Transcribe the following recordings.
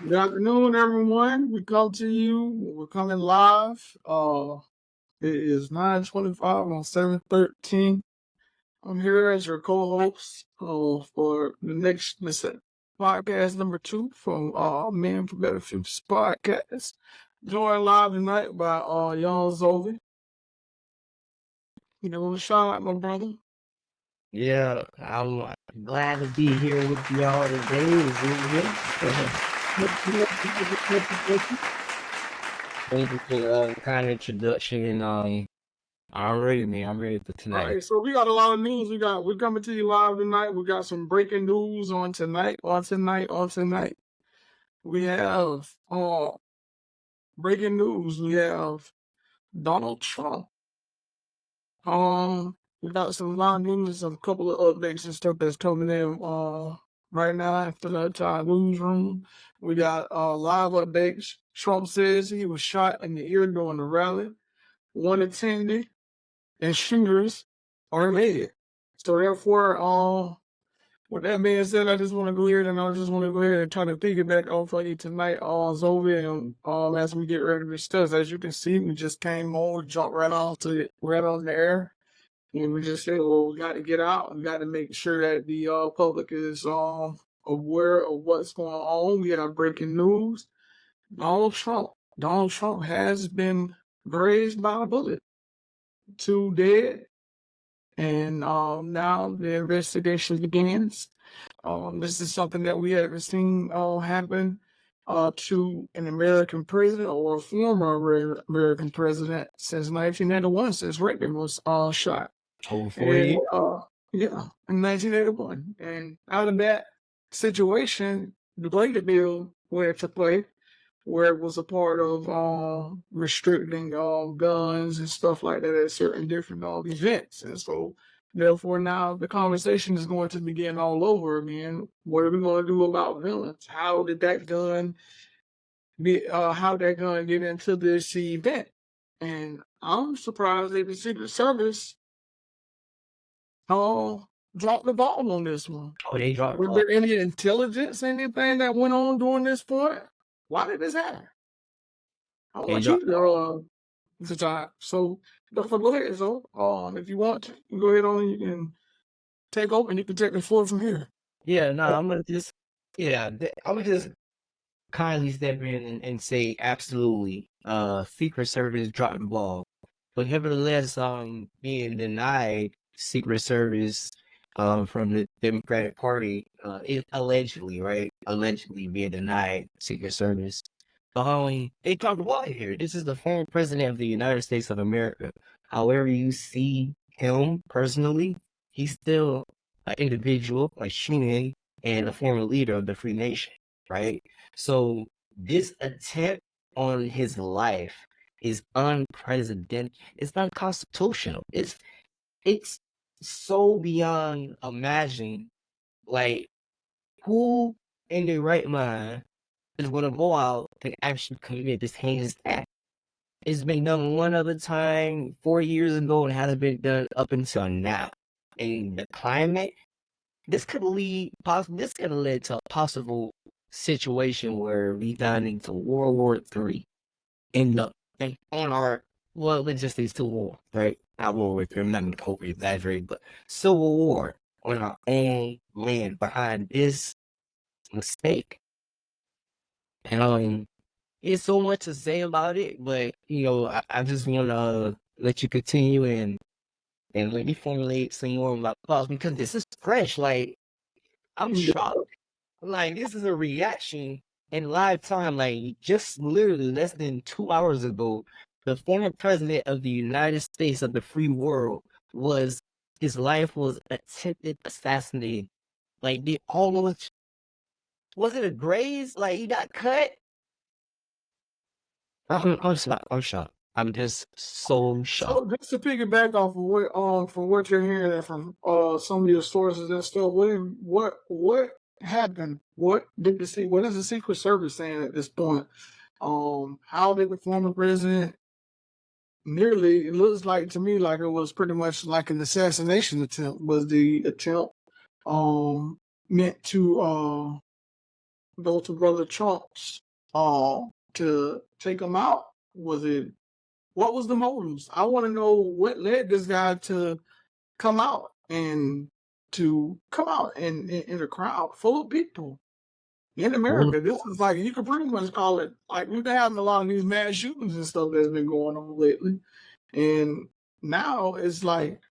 Good afternoon, everyone. We come to you. We're coming live. It is 9:25 on 7/13. I'm here as your co-host for the next listen podcast number 2 from Men for Better Futures podcast. Joined live tonight by Young Zovi. You know, shout out my brother. Yeah, I'm glad to be here with y'all today. Thank you for the kind introduction, and I'm ready, man. I'm ready for All tonight. right, so we got a lot of news. We're coming to you live tonight. We got some breaking news on tonight. We have breaking news. We have Donald Trump. We got some live news, a couple of updates and stuff that's coming in right now after that newsroom. We got live updates. Trump says he was shot in the ear during the rally. One attendee and shooters are dead. So therefore, with that being said, I just want to go ahead and try to piggyback off of you tonight, Zoe, and as we get ready to discuss. As you can see, we just came on, jumped right off the air, and we just said, well, we got to get out. We got to make sure that the public is aware of what's going on. We got breaking news. Donald Trump has been grazed by a bullet. 2 dead. And now the investigation begins. This is something that we haven't seen happen to an American president or a former American president since 1981, since Reagan was shot. Oh, 40. Yeah, in 1981. And out of that situation, the Blanket Bill went to play, where it was a part of restricting guns and stuff like that at certain different events. And so, therefore, now the conversation is going to begin all over again. What are we going to do about violence? How did that gun how that gun get into this event? And I'm surprised that the Secret Service dropped the ball on this one. Oh, they dropped. Was there any intelligence, anything that went on during this point? Why did this happen? I want you to time. So go ahead. So if you want to, go ahead on. You can take over, and you can take the floor from here. Yeah, no, I'm gonna just kindly step in and say absolutely. Secret Service dropped the ball, but nevertheless, being denied Secret Service from the Democratic Party, allegedly being denied Secret Service. They dropped the ball here. This is the former president of the United States of America. However you see him personally, he's still an individual, a human, and a former leader of the free nation, right? So this attempt on his life is unprecedented. It's unconstitutional. It's so beyond imagining. Like, who in their right mind is going to go out and actually commit this heinous act? It's been done one other time 4 years ago and hasn't been done up until now. And the climate, this could have led to a possible situation where we got into World War III. Let's just say Civil War, right? Not World War III, I'm not going to over-exaggerate, but Civil War on our own land behind this mistake. And it's so much to say about it, but I just want to let you continue and let me formulate some more of my thoughts, because this is fresh. Like, I'm shocked. Like, this is a reaction in live time. Like, just literally less than 2 hours ago, the former president of the United States of the free world his life was attempted assassinated. Like, was it a graze? Like, he got cut? I'm shocked. I'm just so shocked. So just to piggyback off of from what you're hearing from some of your sources and stuff, what happened? What did the see? What is the Secret Service saying at this point? How did the former president nearly? It looks like to me like it was pretty much like an assassination attempt. Was the attempt meant to go to Brother Trump's to take him out? What was the motives? I want to know what led this guy to come out and in a crowd full of people in America. This is like, you could pretty much call it, like, we've been having a lot of these mass shootings and stuff that's been going on lately. And now it's like,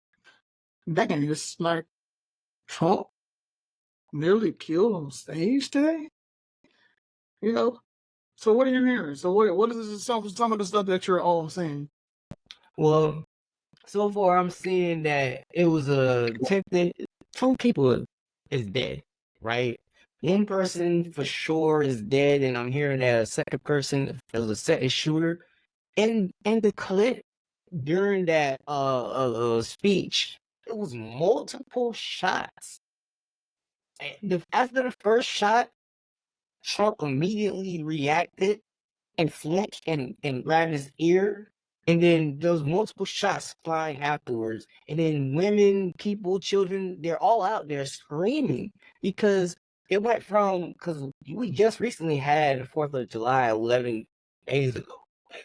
dang, it's like Trump nearly killed on stage today, you know? So what are you hearing? So what is some of the stuff that you're all saying? Well, so far I'm seeing that it was a attempted. 2 people is dead, right? One person for sure is dead, and I'm hearing that a second person was a second shooter. And the clip during that speech, it was multiple shots. After the first shot, Trump immediately reacted and flinched and grabbed his ear. And then there was multiple shots flying afterwards. And then women, people, children, they're all out there screaming because it went from, because we just recently had the 4th of July 11 days ago, a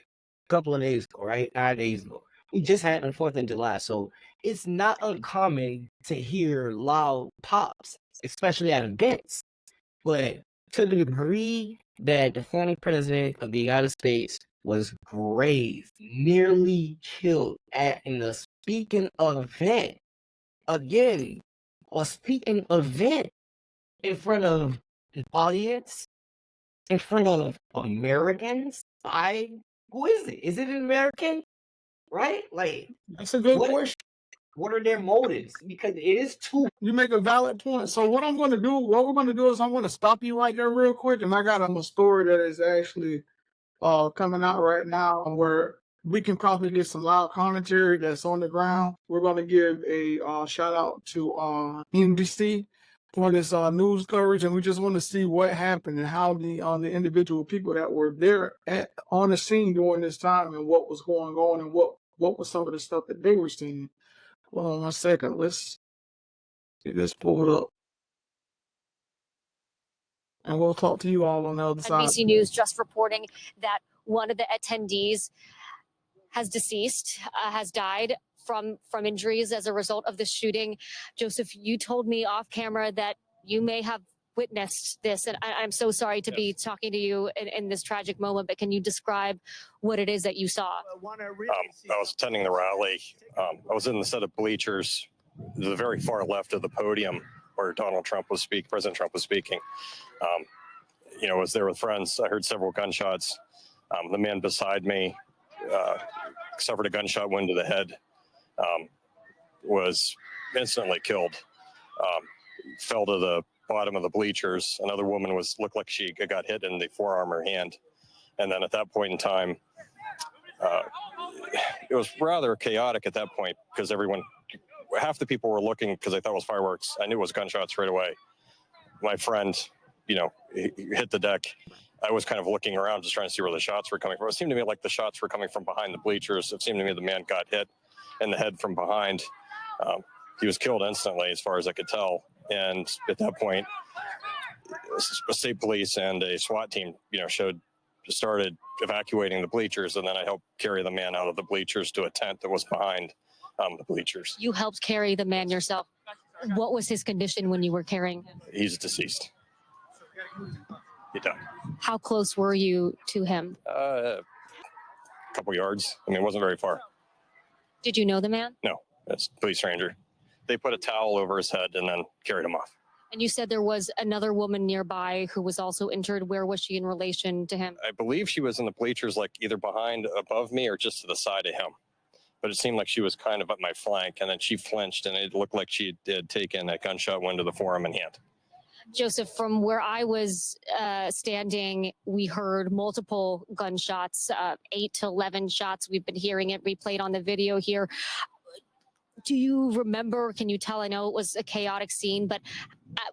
couple of days ago, right? 9 days ago. We just had the 4th of July. So it's not uncommon to hear loud pops, especially at events. But to the degree that the former president of the United States was grazed, nearly killed in a speaking event, again, a speaking event in front of the audience, in front of Americans. Who is it? Is it an American? Right? Like, That's a good question. What are their motives? Because it is too. You make a valid point. So what we're going to do is I'm going to stop you right there real quick. And I got a story that is actually coming out right now where we can probably get some loud commentary that's on the ground. We're going to give a shout out to NBC for this news coverage, and we just want to see what happened and how the individual people that were there on the scene during this time and what was going on and what was some of the stuff that they were seeing. Hold on 1 second. Let's get this pulled up. And we'll talk to you all on the other side. NBC News just reporting that one of the attendees has deceased, has died from injuries as a result of the shooting. Joseph, you told me off camera that you may have witnessed this, and I'm so sorry to be talking to you in this tragic moment, but can you describe what it is that you saw? I was attending the rally. I was in the set of bleachers, the very far left of the podium where President Trump was speaking. I was there with friends. I heard several gunshots. The man beside me suffered a gunshot wound to the head, was instantly killed, fell to the bottom of the bleachers. Another woman looked like she got hit in the forearm or hand. And then at that point in time, it was rather chaotic at that point because half the people were looking because they thought it was fireworks. I knew it was gunshots right away. My friend, he hit the deck. I was kind of looking around just trying to see where the shots were coming from. It seemed to me like the shots were coming from behind the bleachers. It seemed to me the man got hit in the head from behind. He was killed instantly as far as I could tell. And at that point, a state police and a SWAT team, started evacuating the bleachers. And then I helped carry the man out of the bleachers to a tent that was behind the bleachers. You helped carry the man yourself. What was his condition when you were carrying him? He's deceased. He died. How close were you to him? A couple yards. It wasn't very far. Did you know the man? No, it's a police ranger. They put a towel over his head and then carried him off. And you said there was another woman nearby who was also injured. Where was she in relation to him? I believe she was in the bleachers, like either behind, above me, or just to the side of him. But it seemed like she was kind of at my flank, and then she flinched, and it looked like she had taken a gunshot wound to the forearm and hand. Joseph, from where I was standing, we heard multiple gunshots, 8 to 11 shots. We've been hearing it replayed on the video here. Do you remember, can you tell, I know it was a chaotic scene, but at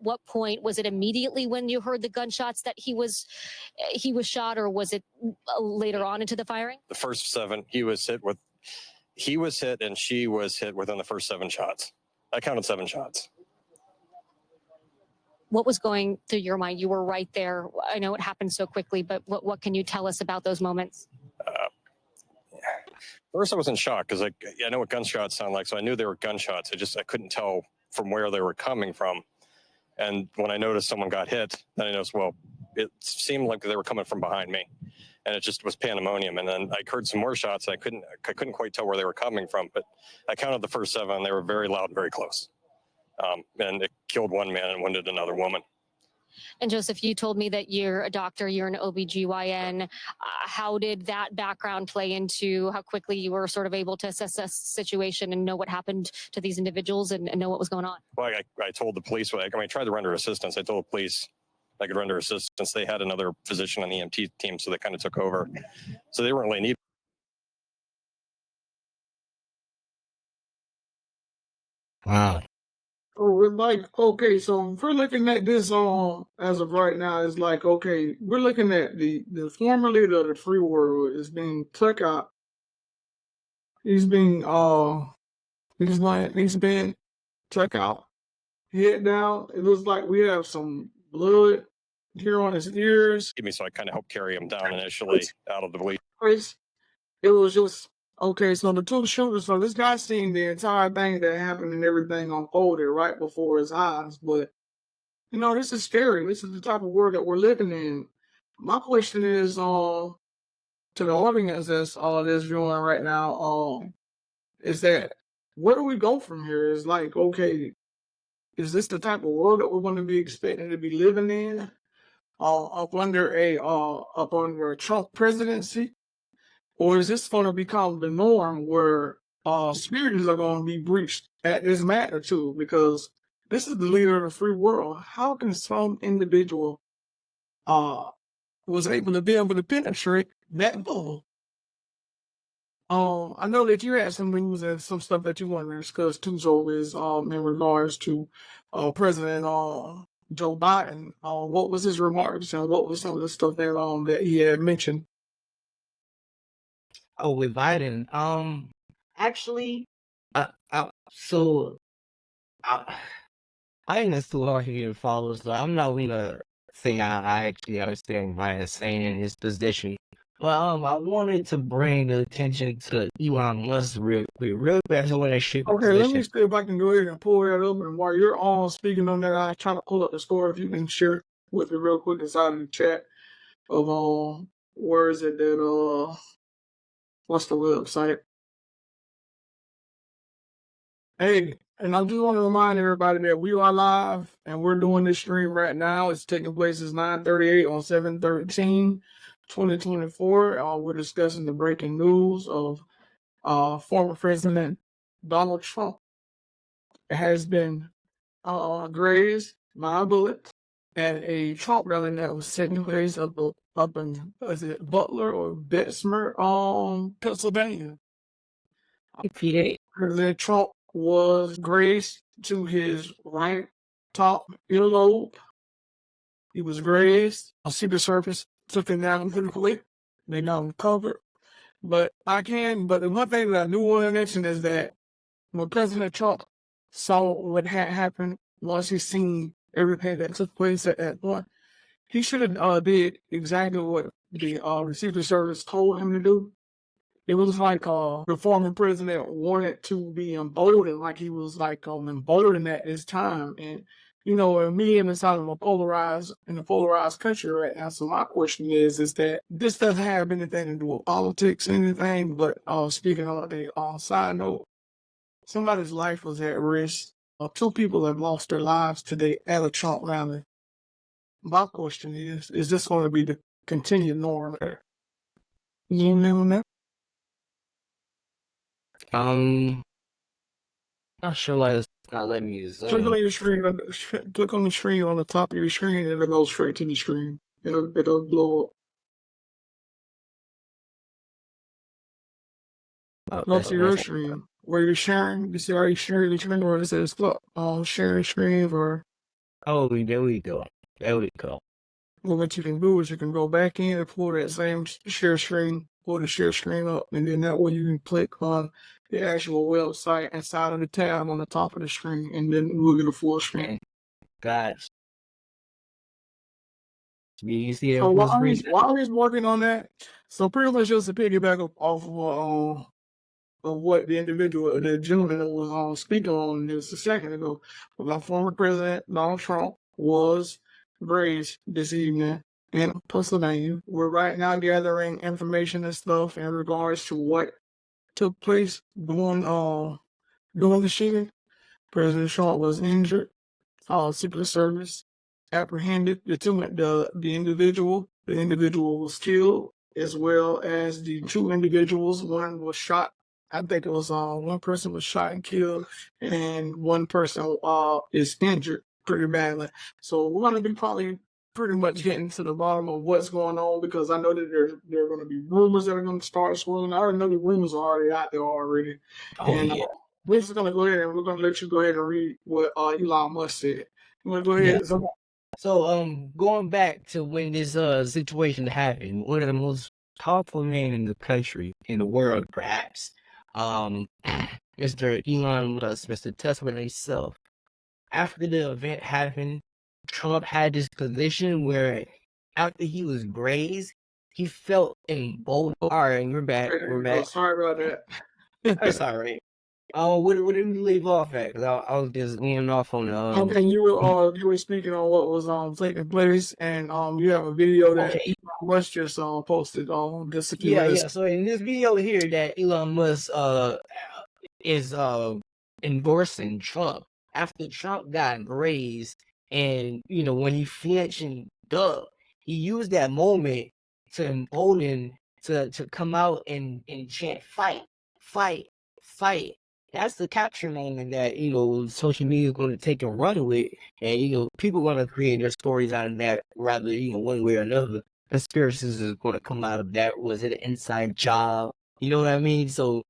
what point, was it immediately when you heard the gunshots that he was shot, or was it later on into the firing? The first 7, he was hit and she was hit within the first 7 shots. I counted 7 shots. what was going through your mind? You were right there. I know it happened so quickly, but what can you tell us about those moments? First, I was in shock because I know what gunshots sound like, so I knew they were gunshots. I couldn't tell from where they were coming from. And when I noticed someone got hit, then I noticed, well, it seemed like they were coming from behind me, and it just was pandemonium. And then I heard some more shots. I couldn't quite tell where they were coming from, but I counted the first 7. They were very loud, very close, and it killed one man and wounded another woman. And Joseph, you told me that you're a doctor, you're an OBGYN. How did that background play into how quickly you were sort of able to assess the situation and know what happened to these individuals and know what was going on? Well, I told the police, I tried to render assistance. I told the police I could render assistance. They had another physician on the EMT team, so they kind of took over. So they weren't really needed. Wow. So we're like, okay, so if we're looking at this as of right now, it's like, okay, we're looking at the former leader of the free world is being took out. He's being he's been took out, head down. It looks like we have some blood here on his ears. So I kind of helped carry him down initially out of the bleed. It was just okay. So the two shooters. So this guy seen the entire thing that happened and everything unfolded right before his eyes. But this is scary. This is the type of world that we're living in. My question is, to the audience that's viewing right now, is that where do we go from here? It's like, okay, is this the type of world that we're going to be expecting to be living in? Up under a Trump presidency? Or is this going to become the norm where spirits are going to be breached at this magnitude? Because this is the leader of the free world. How can some individual was able to penetrate that bubble? I know that you had some news and some stuff that you wanted to discuss too, so is in regards to President Joe Biden. What was his remarks and what was some of the stuff that he had mentioned? Oh, with Biden. Actually, so I ain't too hard here to follow, so I'm not gonna say I actually understand Biden's saying in his position. But I wanted to bring the attention to Elon Musk real quick, real fast on that shit. Okay, let me see if I can go ahead and pull that up. And while you're all speaking on that, I try to pull up the score. If you can share with me real quick inside of the chat of where is it that what's the website? Hey, and I just want to remind everybody that we are live and we're doing this stream right now. It's taking place at 9:38 on 7/13/2024. We're discussing the breaking news of former President Donald Trump. It has been grazed by a bullet at a Trump rally that was taking place up in, is it Butler or Bessemer, Pennsylvania. President Trump was grazed to his right top earlobe. He was grazed. A Secret Service took him down pretty quick. They got him covered. But the one thing that I do want to mention is that when President Trump saw what had happened, once he seen everything that took place at that point, he should have did exactly what the Secret Service told him to do. It was like the former president wanted to be emboldened, like he was like emboldened at this time. And me inside of a polarized country right now. So my question is that this doesn't have anything to do with politics or anything, but speaking of the side note, somebody's life was at risk. 2 people have lost their lives today at a Trump rally. My question is this going to be the continued norm? You know that? Not sure why it's not letting me use Click on your screen. Click on the screen on the top of your screen, and it'll go straight to the screen. It'll blow up. Go to your screen where you're sharing. You see, are you sharing the screen, or it says sharing screen, or? Oh, there we go. There we go. Well, what you can do is you can go back in and pull that same share screen, pull the share screen up, and then that way you can click on the actual website inside of the tab on the top of the screen, and then we'll get a full screen. Guys, You see that So full screen? while he's working on that, so pretty much just to piggyback off of what the individual, the gentleman that was speaking on just a second ago, about former President Donald Trump was raised this evening in Pennsylvania. We're right now gathering information and stuff in regards to what took place during the shooting. President Trump was injured. Secret Service apprehended the individual. The individual was killed, as well as the two individuals. One was shot. I think it was one person was shot and killed, and one person is injured pretty badly. So we're gonna be probably pretty much getting to the bottom of what's going on, because I know that there are going to be rumors that are going to start swirling. I already know the rumors are already out there already. Oh And yeah. we're just gonna go ahead and we're gonna let you go ahead and read what Elon Musk said. You wanna go Yeah. ahead? So, Going back to when this situation happened, one of the most powerful men in the country, in the world, perhaps, Mr. Elon Musk, Mr. Tesla himself. After the event happened, Trump had this position where, after he was grazed, he felt emboldened. All right, we're back. We're back. sorry about that. That's all right. Where did we leave off at? 'Cause I was just leaning off on the. Okay, you were speaking on what was taking place, and you have a video that Okay. Elon Musk just posted on just a few Yeah, minutes. yeah. So in this video here, that Elon Musk is endorsing Trump after Trump got raised, and when he flinched and ducked, he used that moment to embolden to come out and chant fight, fight, fight. That's the capture moment that social media is going to take and run with, and people going to create their stories out of that, rather one way or another. Conspiracies is going to come out of that. Was it an inside job? You know what I mean? So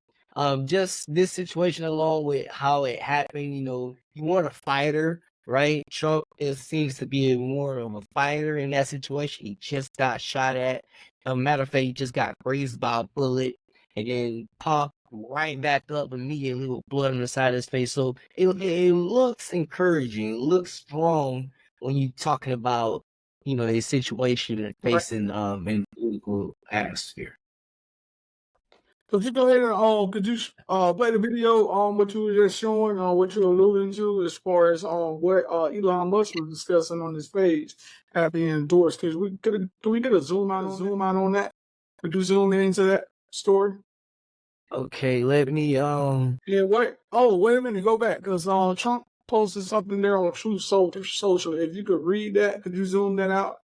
just this situation along with how it happened, you want a fighter, right? Trump seems to be more of a fighter in that situation. He just got shot at. Matter of fact, he just got grazed by a bullet and then popped right back up immediately with blood on the side of his face. So it looks encouraging. It looks strong when you're talking about, a situation and facing in political atmosphere. Could you go ahead and could you play the video on what you were just showing, what you were alluding to as far as what Elon Musk was discussing on his page after he endorsed? Can we get a zoom out on that? Could you zoom into that story? Okay, let me Yeah, wait. Oh, wait a minute. Go back, because Trump posted something there on Truth Social. If you could read that, could you zoom that out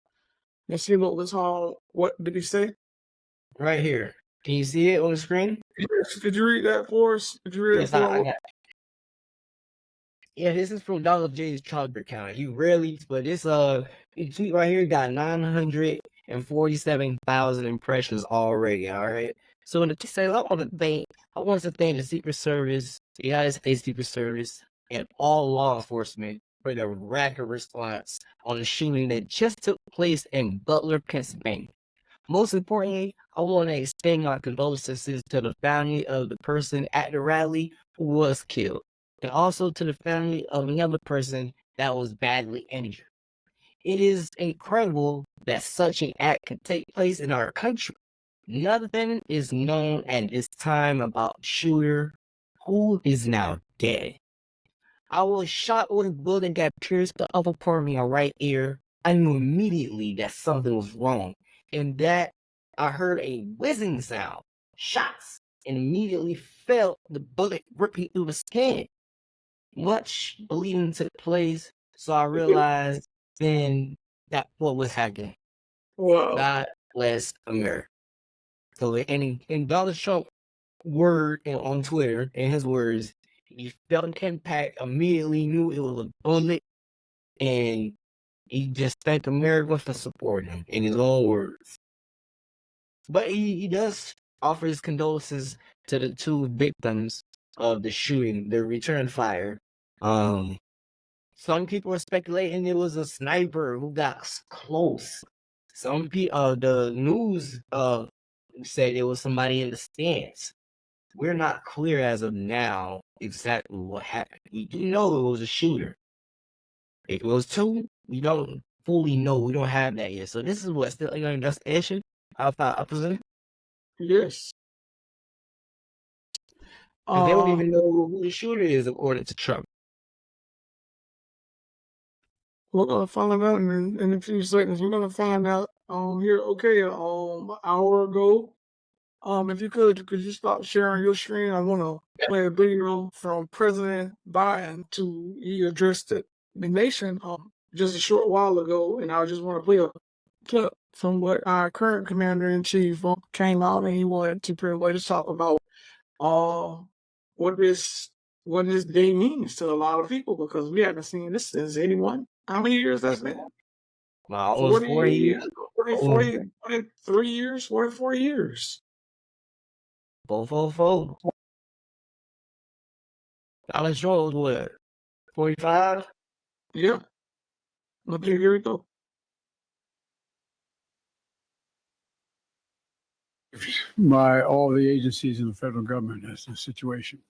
and see what was what did he say? right here. Can you see it on the screen? Yes. Could you read that for us? Could you read it Yes, for us? Yeah, this is from Donald J's Trump account. You rarely, but this tweet right here got 947,000 impressions already. All right. So to say, I want to thank the Secret Service, the United States Secret Service, and all law enforcement for the rapid response on the shooting that just took place in Butler, Pennsylvania. Most importantly, I want to extend my condolences to the family of the person at the rally who was killed, and also to the family of another person that was badly injured. It is incredible that such an act can take place in our country. Nothing is known at this time about the shooter, who is now dead. I was shot with a bullet that pierced the upper part of my right ear. I knew immediately that something was wrong, and that I heard a whizzing sound, shots, and immediately felt the bullet ripping through the skin. Much bleeding took place, so I realized then that what was happening. Wow. God bless America. So in Donald Trump's word on Twitter, in his words, he felt an impact, immediately knew it was a bullet, and he just thanked America for supporting him, in his own words. But he does offer his condolences to the two victims of the shooting, the return fire. Some people are speculating it was a sniper who got close. Some people, the news said it was somebody in the stands. We're not clear as of now exactly what happened. We do know it was a shooter. If it was two, we don't fully know. We don't have that yet. So this is what still an investigation outside opposite. Yes. Because they don't even know who the shooter is according to Trump. We're gonna find out in a few seconds. We're gonna find out here. Okay, an hour ago. If you could you stop sharing your screen? I wanna play a video from President Biden to he addressed the nation just a short while ago, and I just want to play a clip from what our current commander in chief came out and he wanted to pretty much talk about what this day means to a lot of people because we haven't seen this since 81. How many years that's been? Wow, almost 40 years. 43 years, 44 years. 444. Donald Trump was what? 45? Yeah. Okay, here we go. By all the agencies in the federal government as to the situation,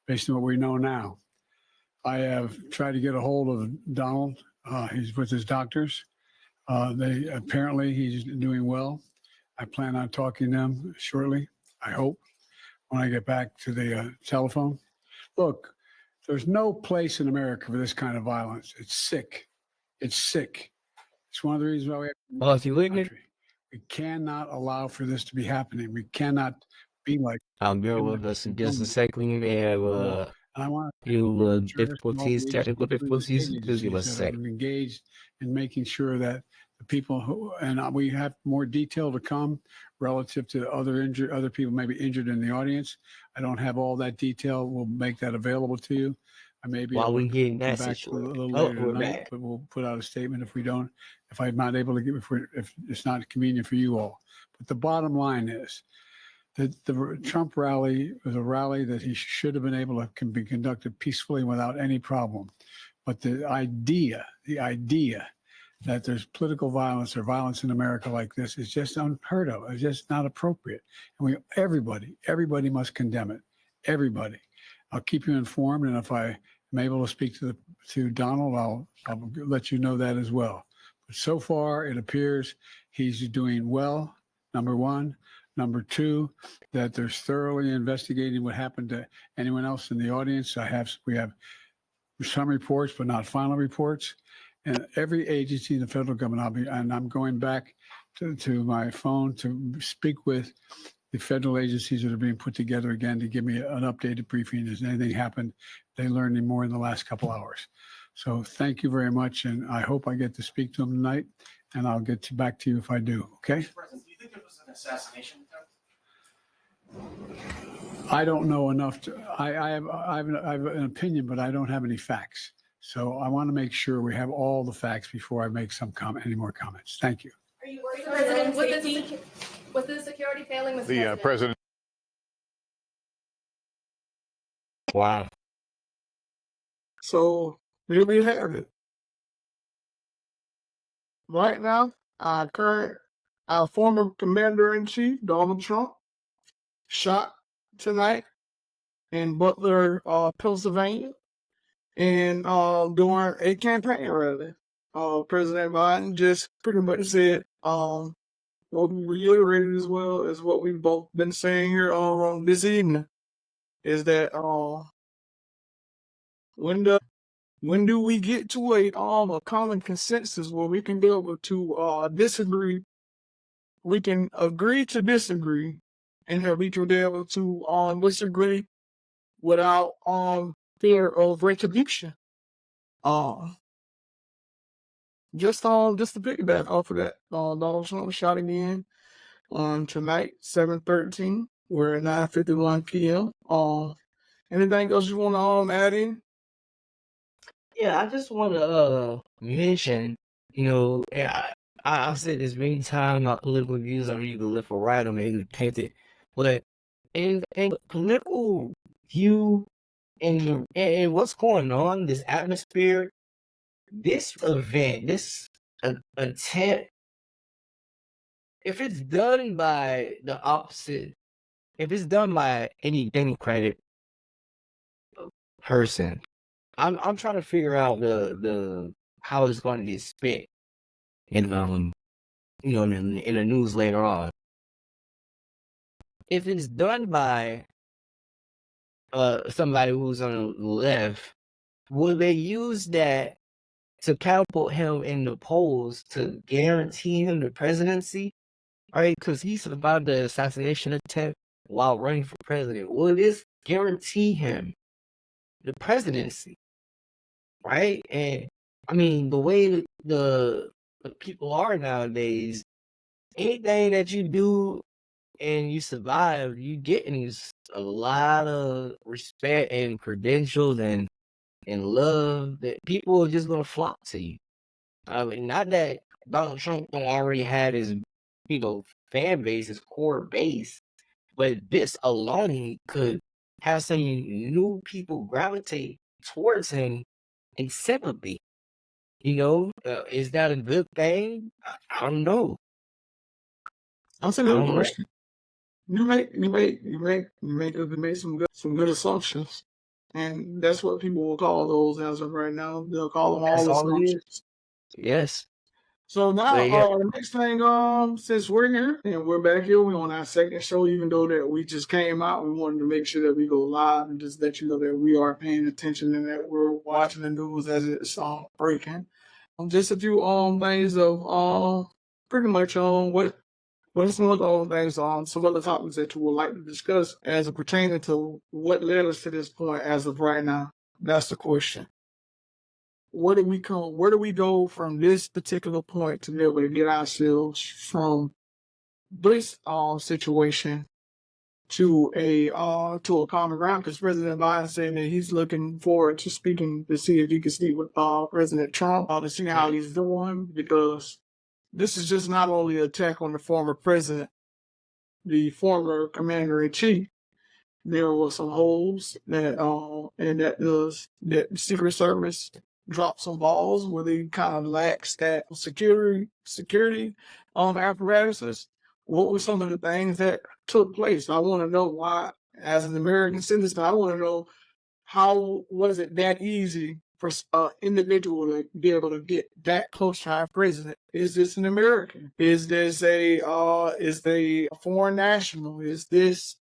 based on what we know now. I have tried to get a hold of Donald. He's with his doctors. He's doing well. I plan on talking to them shortly, I hope, when I get back to the telephone. Look, there's no place in America for this kind of violence. It's sick. It's sick. It's one of the reasons why we have Well, if you look at we cannot allow for this to be happening. We cannot be like. I'll bear with us in just a second. We may have I want difficulties, technical difficulties. Just give us a second. Engaged in making sure that the people who, and we have more detail to come relative to other people maybe injured in the audience. I don't have all that detail. We'll make that available to you. I may be while able we to getting come that back a situation. little Oh, later we're tonight, back. but we'll put out a statement if I'm not able to give, if it's not convenient for you all. But the bottom line is that the Trump rally was a rally that he should have been able to be conducted peacefully without any problem. But the idea that there's political violence or violence in America like this is just unheard of. It's just not appropriate. And everybody must condemn it. Everybody. I'll keep you informed, and if I am able to speak to Donald, I'll let you know that as well. But so far, it appears he's doing well, number one. Number two, that they're thoroughly investigating what happened to anyone else in the audience. We have some reports, but not final reports. And every agency in the federal government, I'm going back to my phone to speak with the federal agencies that are being put together again to give me an updated briefing. Has anything happened? They learned any more in the last couple hours. So thank you very much, and I hope I get to speak to them tonight, and I'll get back to you if I do. Okay. Mr. President, do you think it was an assassination attempt? I don't know enough to. I have an opinion, but I don't have any facts. So I want to make sure we have all the facts before I make any more comments. Thank you. Are you worried, President? Was the security failing, Mr. The president. Wow. So here we have it. Right now, our former commander-in-chief, Donald Trump, shot tonight in Butler, Pennsylvania, and during a campaign rally. President Biden just pretty much said what we reiterated as well as what we've both been saying here this evening is that when do we get to a common consensus where we can be able to disagree? We can agree to disagree, and that we can be able to disagree without fear of retribution. Just to piggyback off of that, Donald Trump shot again tonight, 7:13. We're at 9:51 p.m. Anything else you want to add in? Yeah, I just want to mention, I've said this many times, my political views are either left or right or maybe painted, but in political view and what's going on, this atmosphere, this event, this attempt, if it's done by the opposite, if it's done by any Democratic person, I'm trying to figure out the how it's going to get spent. in in the news later on. If it's done by somebody who's on the left, will they use that to catapult him in the polls to guarantee him the presidency? Right? Because he survived the assassination attempt while running for president. Will this guarantee him the presidency? Right? And I mean, the way the people are nowadays, anything that you do and you survive, you getting a lot of respect and credentials and love that people are just gonna flock to you. I mean, not that Donald Trump don't already had his, fan base, his core base, but this alone could have some new people gravitate towards him and sympathy. Is that a good thing? I don't know. That's a I good don't know. question. You make some good assumptions, and that's what people will call those as of right now. They'll call them That's all all it is. assumptions. Yes. So now, But yeah, the next thing, since we're here and we're back here, we're on our second show. Even though that we just came out, we wanted to make sure that we go live and just let you know that we are paying attention and that we're watching the news as it's breaking. Just a few things of pretty much what are some of the things, some other topics that you would like to discuss as it pertaining to what led us to this point as of right now? That's the question. Where do we go from this particular point to be able to get ourselves from this situation to a common ground? Because President Biden said that he's looking forward to speaking to see if he can speak with President Trump to see how he's doing, because this is just not only an attack on the former president, the former commander-in-chief. There were some holes that that the Secret Service dropped some balls where they kind of laxed that security apparatuses. What were some of the things that took place? I want to know why, as an American citizen, I want to know how was it that easy for an individual to be able to get that close to our president? Is this an American? Is this a foreign national? Is this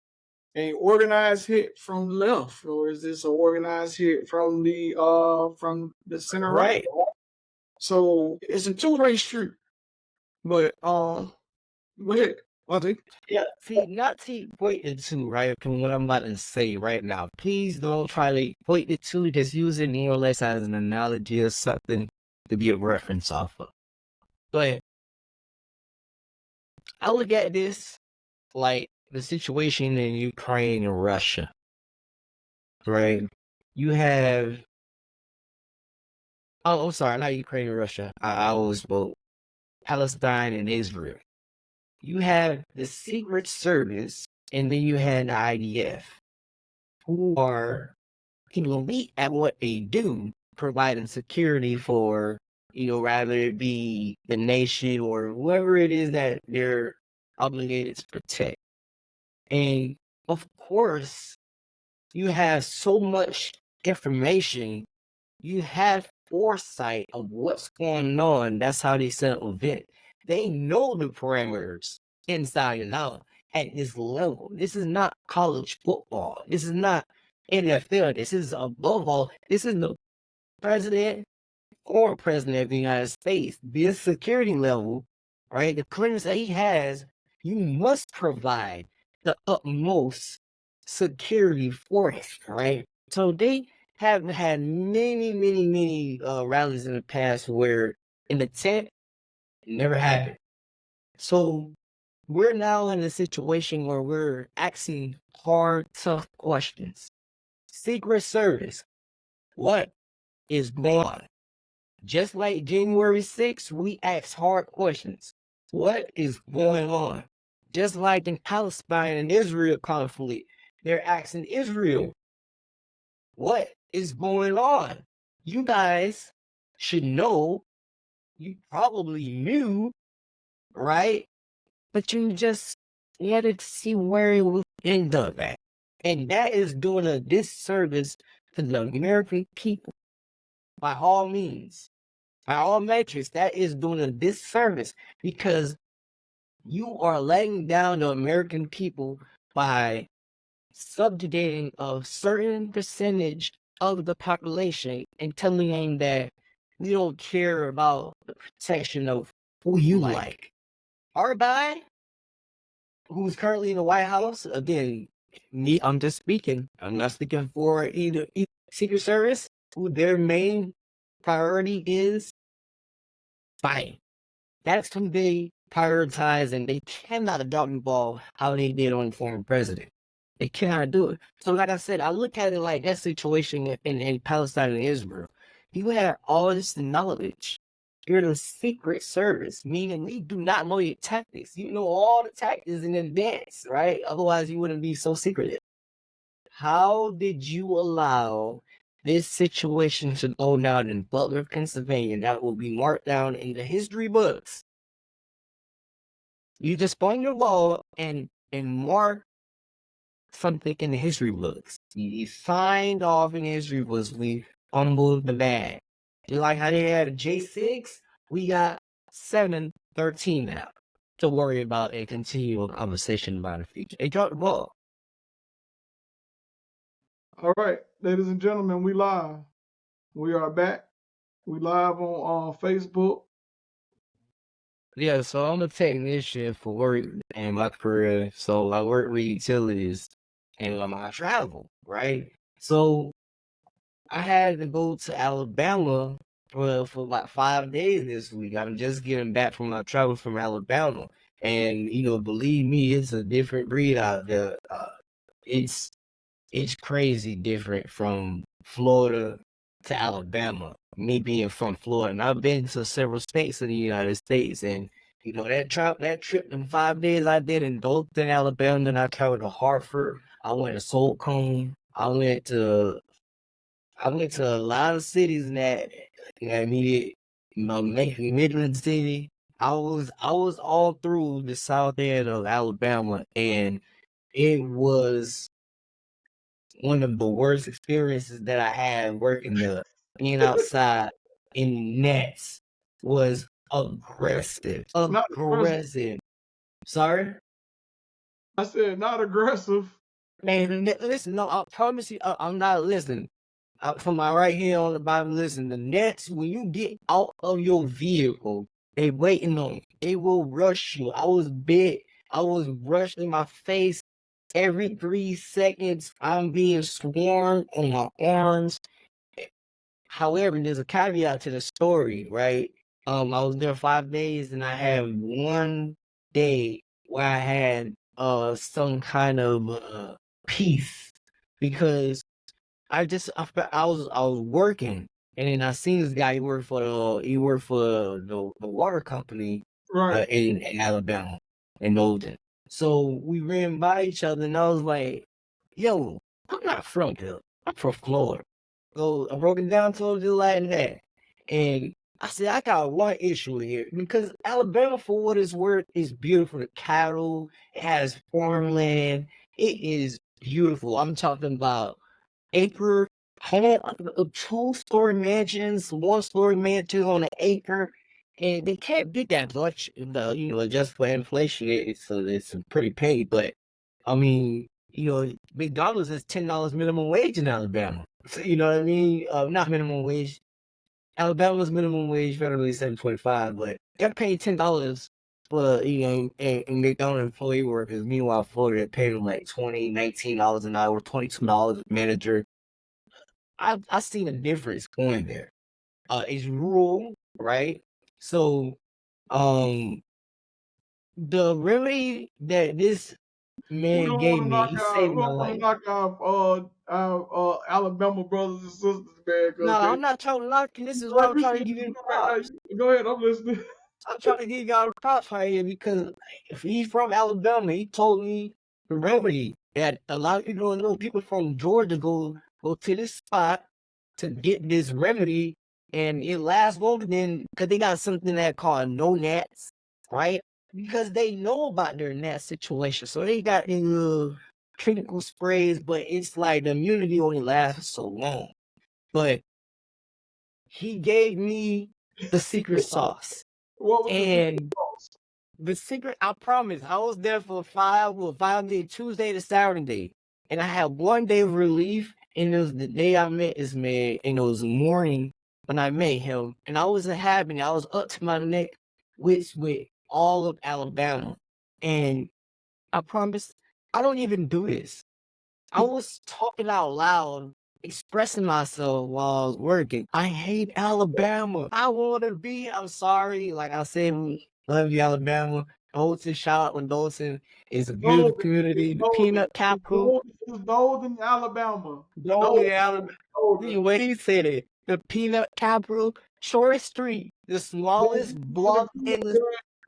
a organized hit from the left, or is this an organized hit from the center right? So it's a two-way street. But go ahead, Ate. yeah. See, not to equate the two, right? From what I'm about to say right now, please don't try to equate the two. Just use it more or less as an analogy or something to be a reference off of. But I look at this like the situation in Ukraine and Russia, right? You have, oh, I'm sorry, not Ukraine and Russia. I was both Palestine and Israel. You have the Secret Service, and then you had the IDF, who are elite at what they do, providing security for, rather it be the nation or whoever it is that they're obligated to protect. And of course, you have so much information, you have foresight of what's going on. That's how they set up event. They know the parameters inside and out at this level. This is not college football. This is not NFL. This is above all, this is the president or president of the United States. This security level, right? The clearance that he has, you must provide the utmost security for it, right? So they have had many rallies in the past where in the tent, it never happened. So we're now in a situation where we're asking hard, tough questions. Secret Service, what is going on? Just like January 6th, we ask hard questions. What is going on? Just like in Palestine and Israel conflict, they're asking Israel, what is going on? You guys should know, you probably knew, right? But you had to see where it will end up at. And that is doing a disservice to the American people. By all means, By all metrics, that is doing a disservice because you are letting down the American people by subjugating a certain percentage of the population and telling them that you don't care about the protection of who you like. Our guy, who's currently in the White House, again, I'm just speaking. I'm not speaking for either Secret Service, who their main priority is fighting. That's something they prioritize, and they cannot drop the ball how they did on former president. They cannot do it. So, like I said, I look at it like that situation in Palestine and Israel. You had all this knowledge. You're the Secret Service, meaning you do not know your tactics. You know all the tactics in advance, right? Otherwise, you wouldn't be so secretive. How did you allow this situation to go down in Butler, Pennsylvania? That will be marked down in the history books. You just spun your ball and mark something in the history books. You signed off in history books. We fumbled the bag. You like how they had a J6? We got 7-13 now to worry about a continual conversation about the future. They dropped the ball. All right, ladies and gentlemen, we live. We are back. We live on Facebook. Yeah, so I'm a technician for work and my career. So I work with utilities and I travel, right? So I had to go to Alabama for like 5 days this week. I'm just getting back from my travel from Alabama. And, believe me, it's a different breed out there. It's crazy different from Florida to Alabama. Me being from Florida, and I've been to several states in the United States, and that trip in 5 days I did in Dothan, Alabama. Then I traveled to Hartford. I went to Solcombe. I went to a lot of cities in that immediate, Midland City. I was all through the south end of Alabama, and it was one of the worst experiences that I had working there. Being outside in nets was aggressive. Not Aggressive. Sorry? I said not aggressive. Man, listen, no, I promise you, I'm not listening. From my right here on the bottom, listen, the nets, when you get out of your vehicle, they waiting on you. They will rush you. I was bit. I was rushed in my face. Every 3 seconds, I'm being swarmed on my arms. However, there's a caveat to the story, right? I was there 5 days, and I had 1 day where I had some kind of peace because I was working, and then I seen this guy. He worked for the water company Right. in Alabama, in Olden. So we ran by each other, and I was like, "Yo, I'm not from here. I'm from Florida." So I broke it down to him like that, and I said, "I got one issue here because Alabama, for what it's worth, is beautiful. The cattle, it has farmland. It is beautiful. I'm talking about acre home, 2-story mansions, 1-story mansions on an acre, and they can't be that much, just for inflation. It's pretty penny, but I mean, McDonald's is $10 minimum wage in Alabama. So, you know what I mean? Not minimum wage. Alabama's minimum wage federally is $7.25, but they're paying $10 for and McDonald's employee workers. Meanwhile, Florida paid them like $20, $19 an hour, $22 a manager. I seen a difference going there. It's rural, right? So, the remedy that this We man don't gave want to me, knock he out. saved We my don't want life. to knock out our Alabama brothers and sisters, man. No, I'm not trying to knock you. This is why I'm trying to give you the props. Go ahead, I'm listening. I'm trying to give y'all the props right here because if he's from Alabama, he told me the remedy that a lot of people don't know. People from Georgia go to this spot to get this remedy, and it lasts longer than because they got something that called no gnats, right? Because they know about their gnat situation, so they got chemical sprays, but it's like the immunity only lasts so long. But he gave me the secret sauce. What was the And the secret, I promise, I was there for 5 days, Tuesday to Saturday. And I had 1 day of relief. And it was the day I met this man. And it was the morning when I met him. And I wasn't happy. I was up to my neck with all of Alabama. And I promise, I don't even do this. I was talking out loud, expressing myself while I was working. I hate Alabama. I'm sorry. Like I said, love you, Alabama. Dothan, shout out when Dothan is a beautiful community, the peanut capital. Golden, Alabama. Dothan, Alabama. Golden. When he said it, the peanut capital, Short Street, the smallest block in the.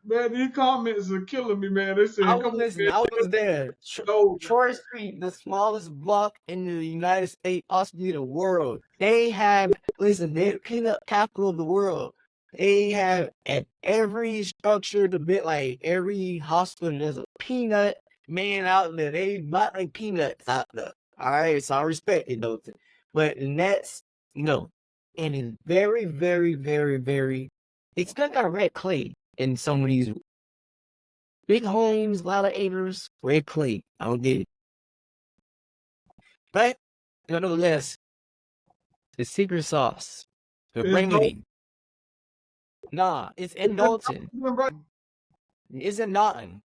Man, these comments are killing me, man. They said, I come was on, man. there. Golden. Short Street, the smallest block in the United States, possibly the world. They're the peanut capital of the world. They have at every structure, like every hospital, there's a peanut man out there. They buy like peanuts out there. All right, so I respect it, though. But that's, no. And it's very, very, very, very, it's got red clay in some of these big homes, a lot of acres, red clay. I don't get it. But, nonetheless, the secret sauce, the It's remedy. Nah, it's in Dalton. It's in Dalton.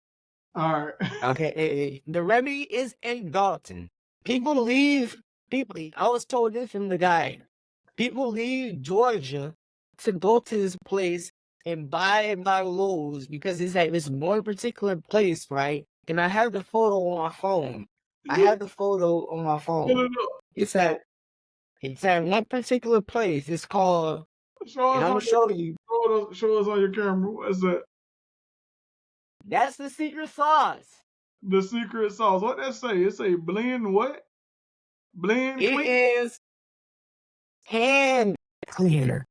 All right. Okay, the remedy is in Dalton. People leave. I was told this from the guy. People leave Georgia to go to this place and buy Lowe's because it's at this one particular place, right? And I have the photo on my phone. No. It's at one particular place. It's called. Show And I'm gonna us, show you. show us on your camera. What's that? That's the secret sauce. The secret sauce. What that say? It say blend what? Blend It quick? is hand cleaner.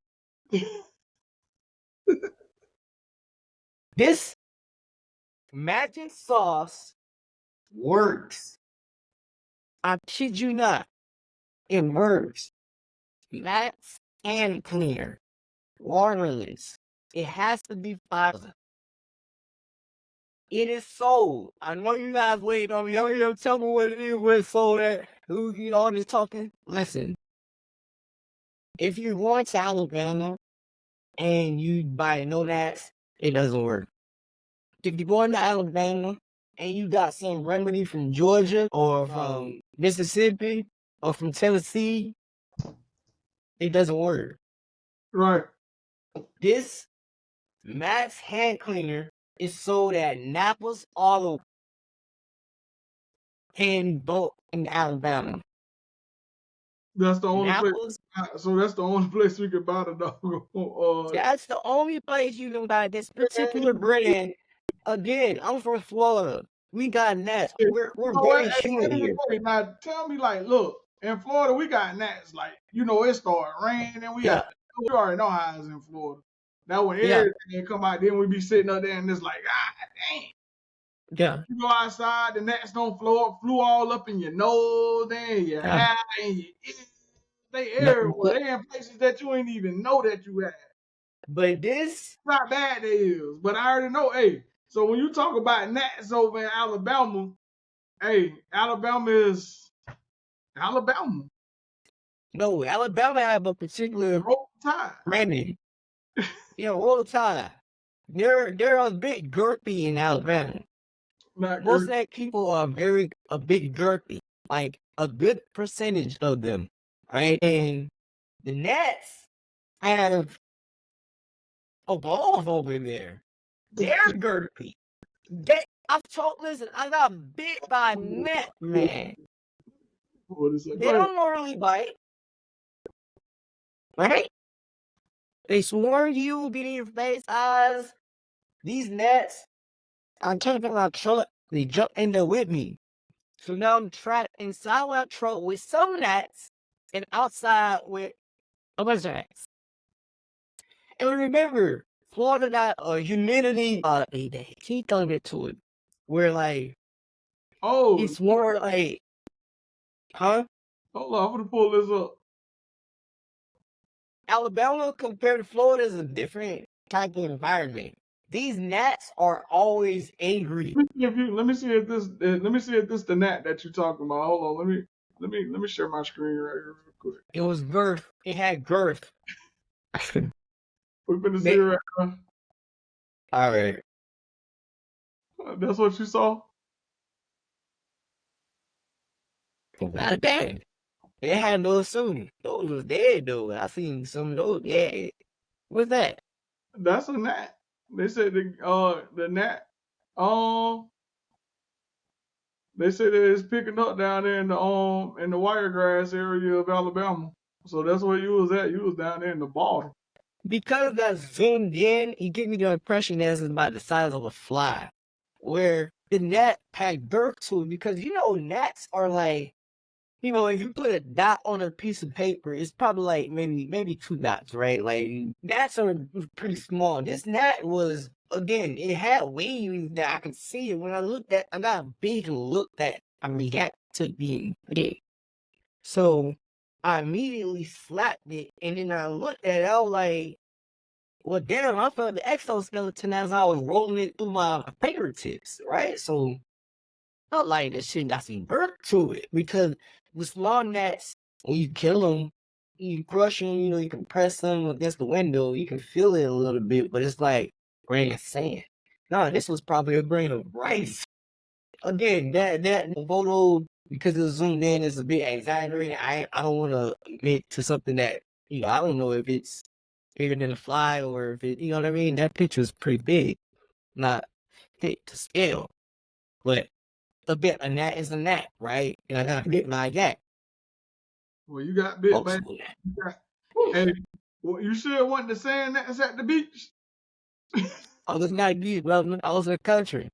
This magic sauce works. I kid you not. It works. That's hand cleaner. Waterless. It has to be $5. It is sold. I know you guys wait on me. Y'all tell me what it is, where it's sold at. Who you all this talking? Listen. If you want to Alabama and you buy no that, it doesn't work. If you go into Alabama and you got some remedy from Georgia or from Mississippi or from Tennessee, it doesn't work. Right. This Max hand cleaner is sold at Naples Auto in Alabama. That's the only place. Naples, So that's the only place we could buy the dog. that's the only place you can buy this particular brand. Again, I'm from Florida. We got gnats. We're very humid here. Now tell me, like, look, in Florida we got gnats. Like, it started raining, and we already know how it's in Florida. Now when everything come out, then we be sitting up there and it's like, dang. Yeah. You go outside, the gnats flew all up in your nose, then your eye, and your ears. They everywhere. They in places that you ain't even know that you had. But this, not bad they is, but I already know. Hey, so when you talk about gnats over in Alabama, hey, Alabama is Alabama. No, Alabama have a particular remedy. All the time. They're a bit girthy in Alabama. Most of that people are a bit girthy. Like a good percentage of them. Right? And the gnats have a balls over there. They're girthy. Listen, I got bit by a gnat, man. They don't normally bite. Right? They swarm you, be in your face, eyes. These gnats, I'm taking my truck, they jump in there with me. So now I'm trapped inside my truck with some gnats and outside with a bunch of gnats. And remember, Florida got a humidity, heat element to it. Where like, it's more like, huh? Hold on, I'm gonna pull this up. Alabama compared to Florida is a different type of environment. These gnats are always angry. Let me see if this the gnat that you're talking about. Hold on, let me share my screen right here real quick. It was girth. It had girth. We're gonna see it right now. All right. That's what you saw. Not bad. They had no assuming. Those was dead though. I seen some of those. Yeah. What's that? That's a gnat. They said the gnat they said that it's picking up down there in the Wiregrass area of Alabama. So that's where you was at. You was down there in the bottom. Because that zoomed in, he gave me the impression that it's about the size of a fly. Where the gnat had girth to it, because gnats are like, if you put a dot on a piece of paper, it's probably like maybe 2 dots, right? Like gnats are pretty small. This gnat was, again, it had wings that I could see it. When I got a big look that I react to being big. So I immediately slapped it, and then I looked at it, I was like, well, damn, I felt the exoskeleton as I was rolling it through my fingertips, right? So not like this shit got some birth to it, because with small gnats, when you kill them, you crush them, you can press them against the window, you can feel it a little bit, but it's like a grain of sand. No, this was probably a grain of rice. Again, that photo, because it was zoomed in, is a bit exaggerated. I don't want to admit to something that, I don't know if it's bigger than a fly or if it, you know what I mean? That picture is pretty big, not fit to scale. But a gnat is a gnat, right? And I got bit by a gnat. Well, you got bit, man. Multiple gnats. Hey, well, you sure wasn't the sand gnats at the beach? I was not beach, brother. I was in the country.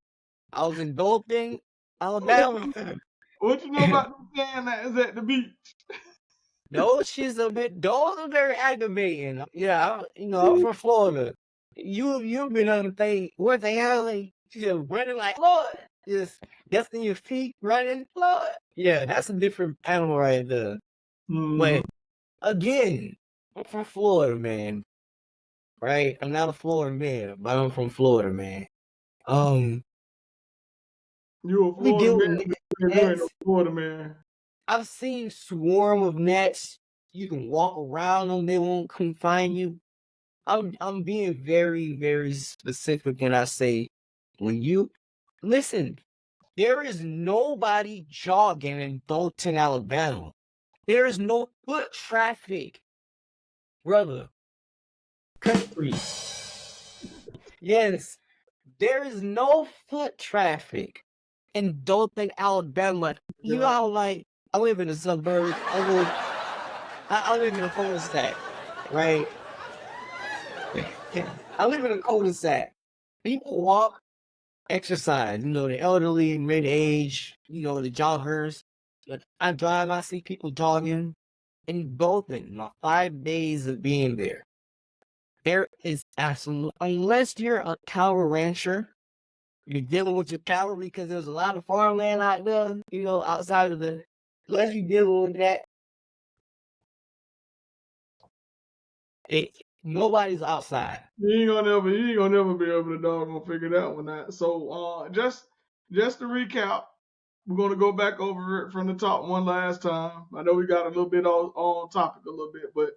I was in Dothan, Alabama. What you know about the sand gnats at the beach? Those are very aggravating. Yeah, I'm from Florida. You've been on the thing where they have like just running like Florida. Just dusting your feet, running Florida. Yeah, that's a different animal right there. But again, I'm from Florida, man. Right? I'm not a Florida man, but I'm from Florida, man. You a We deal Florida with man? You ain't gnats. no Florida man. I've seen swarm of gnats. You can walk around them; they won't come find you. I'm being very, very specific, and I say, when you listen, there is nobody jogging in Dothan, Alabama. There is no foot traffic, brother. Country. Yes, there is no foot traffic in Dothan, Alabama. You know how, like, I live in the suburbs. I live in a cul-de-sac, right? I live in a cul-de-sac. People walk, exercise. The elderly, mid-age, the joggers. But I drive, I see people jogging. In Dothan, my 5 days of being there, there is absolutely, unless you're a cow rancher, you're dealing with your cattle, because there's a lot of farmland out there, outside of unless you're dealing with that, nobody's outside. You ain't gonna never be able to doggone figure that one out. So just to recap, we're gonna go back over it from the top one last time. I know we got a little bit on topic a little bit, but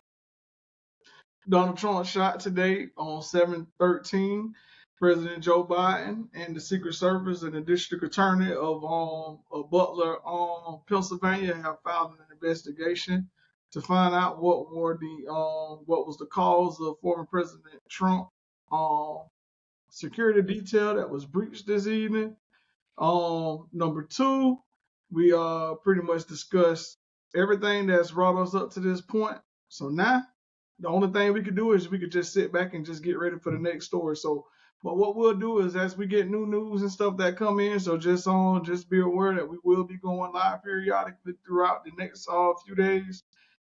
Donald Trump shot today on 7/13. President Joe Biden and the Secret Service and the District Attorney of Butler, Pennsylvania, have filed an investigation to find out what was the cause of former President Trump security detail that was breached this evening. Number two, we pretty much discussed everything that's brought us up to this point. So now the only thing we could do is we could just sit back and just get ready for the next story. So, but what we'll do is as we get new news and stuff that come in, so just be aware that we will be going live periodically throughout the next few days.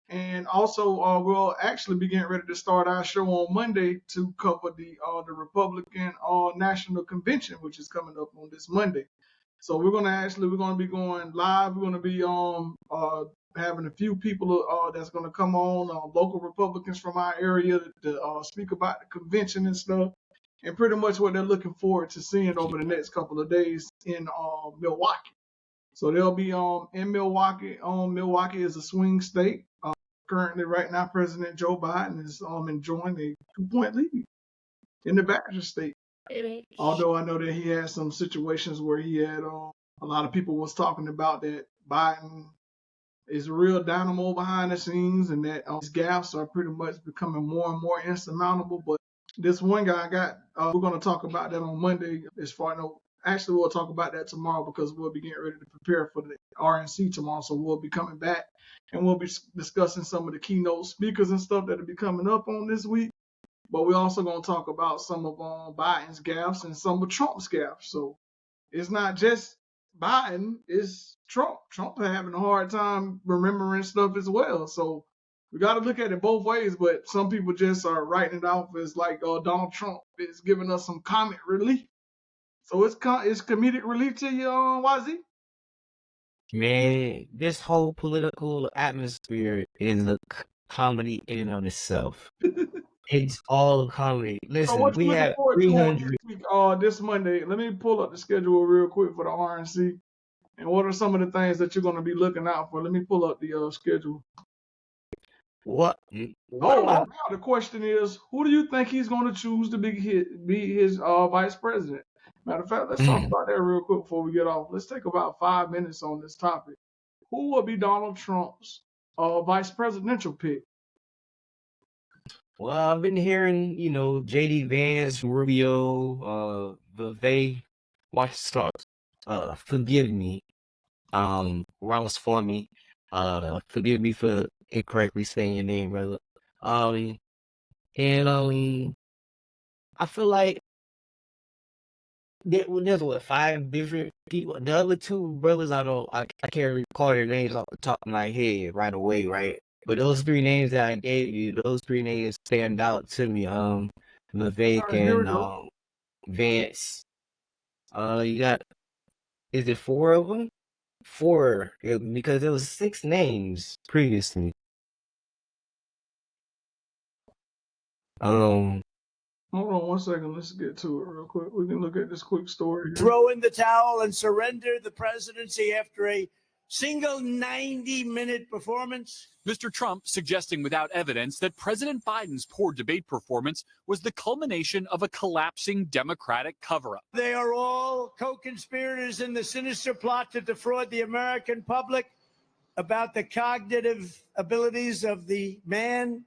And also, we'll actually be getting ready to start our show on Monday to cover the Republican National Convention, which is coming up on this Monday. So we're gonna be going live. We're gonna be having a few people that's going to come on, local Republicans from our area to speak about the convention and stuff, and pretty much what they're looking forward to seeing over the next couple of days in Milwaukee. So they'll be in Milwaukee. Milwaukee is a swing state. Currently, right now, President Joe Biden is enjoying a 2-point lead in the Badger State. Although I know that he had some situations where he had a lot of people was talking about that Biden is a real dynamo behind the scenes, and that his gaffes are pretty much becoming more and more insurmountable. But this one guy we're going to talk about that on Monday. Actually, we'll talk about that tomorrow because we'll be getting ready to prepare for the RNC tomorrow. So we'll be coming back and we'll be discussing some of the keynote speakers and stuff that will be coming up on this week. But we're also going to talk about some of Biden's gaffes and some of Trump's gaffes. So it's not just Biden, it's Trump. Trump having a hard time remembering stuff as well. So we got to look at it both ways. But some people just are writing it off as like Donald Trump is giving us some comic relief. So it's comedic relief to you, YZ? Man, this whole political atmosphere is a comedy in and of itself. It's all a comedy. So Listen, what you we looking have forward to on 300. this week, this Monday? Let me pull up the schedule real quick for the RNC. And what are some of the things that you're going to be looking out for? Let me pull up the schedule. What? Now the question is, who do you think he's going to choose to be his vice president? Matter of fact, let's talk about that real quick before we get off. Let's take about 5 minutes on this topic. Who will be Donald Trump's vice presidential pick? Well, I've been hearing, J.D. Vance, Rubio, Vivek, watch stars. Forgive me. Wallace for me. Forgive me for incorrectly saying your name, brother. I feel like there's 5 different people. The other 2 brothers, I can't recall their names off the top of my head right away, right? But those 3 names that I gave you, those 3 names stand out to me. Vivek and Vance. You got, is it 4 of them? 4, because there was 6 names previously. Hold on 1 second. Let's get to it real quick. We can look at this quick story here. Throw in the towel and surrender the presidency after a single 90-minute performance. Mr. Trump suggesting without evidence that President Biden's poor debate performance was the culmination of a collapsing Democratic cover-up. They are all co-conspirators in the sinister plot to defraud the American public about the cognitive abilities of the man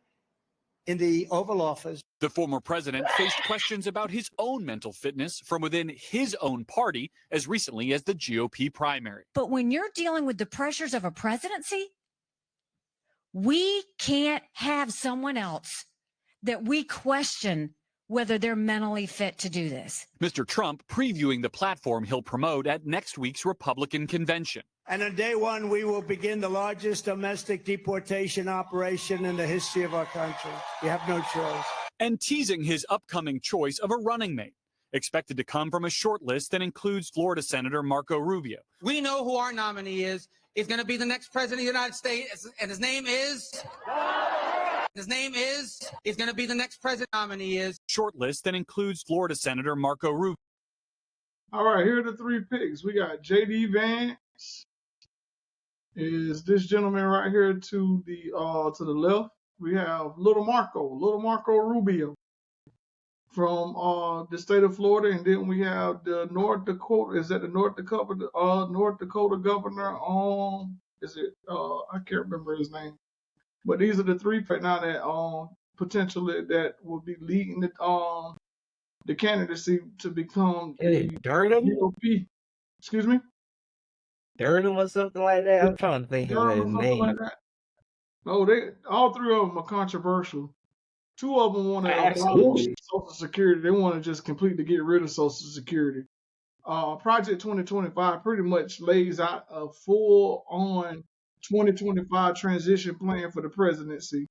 in the Oval Office. The former president faced questions about his own mental fitness from within his own party as recently as the GOP primary. But when you're dealing with the pressures of a presidency, we can't have someone else that we question whether they're mentally fit to do this. Mr. Trump previewing the platform he'll promote at next week's Republican convention. And on day 1, we will begin the largest domestic deportation operation in the history of our country. We have no choice. And teasing his upcoming choice of a running mate, expected to come from a short list that includes Florida Senator Marco Rubio. We know who our nominee is. He's going to be the next president of the United States, and his name is... He's going to be the next president nominee is... Short list that includes Florida Senator Marco Rubio. All right, here are the 3 picks. We got J.D. Vance. Is this gentleman right here to the left? We have Little Marco Rubio from the state of Florida, and then we have the North Dakota. Is that the North Dakota governor? Is it? I can't remember his name. But these are the 3 right now that potentially that will be leading the candidacy to become the GOP. Excuse me. Durham or something like that. I'm trying to think of his name. Like that. No, all 3 of them are controversial. 2 of them want to abolish Social Security. They want to just completely get rid of Social Security. Project 2025 pretty much lays out a full-on 2025 transition plan for the presidency,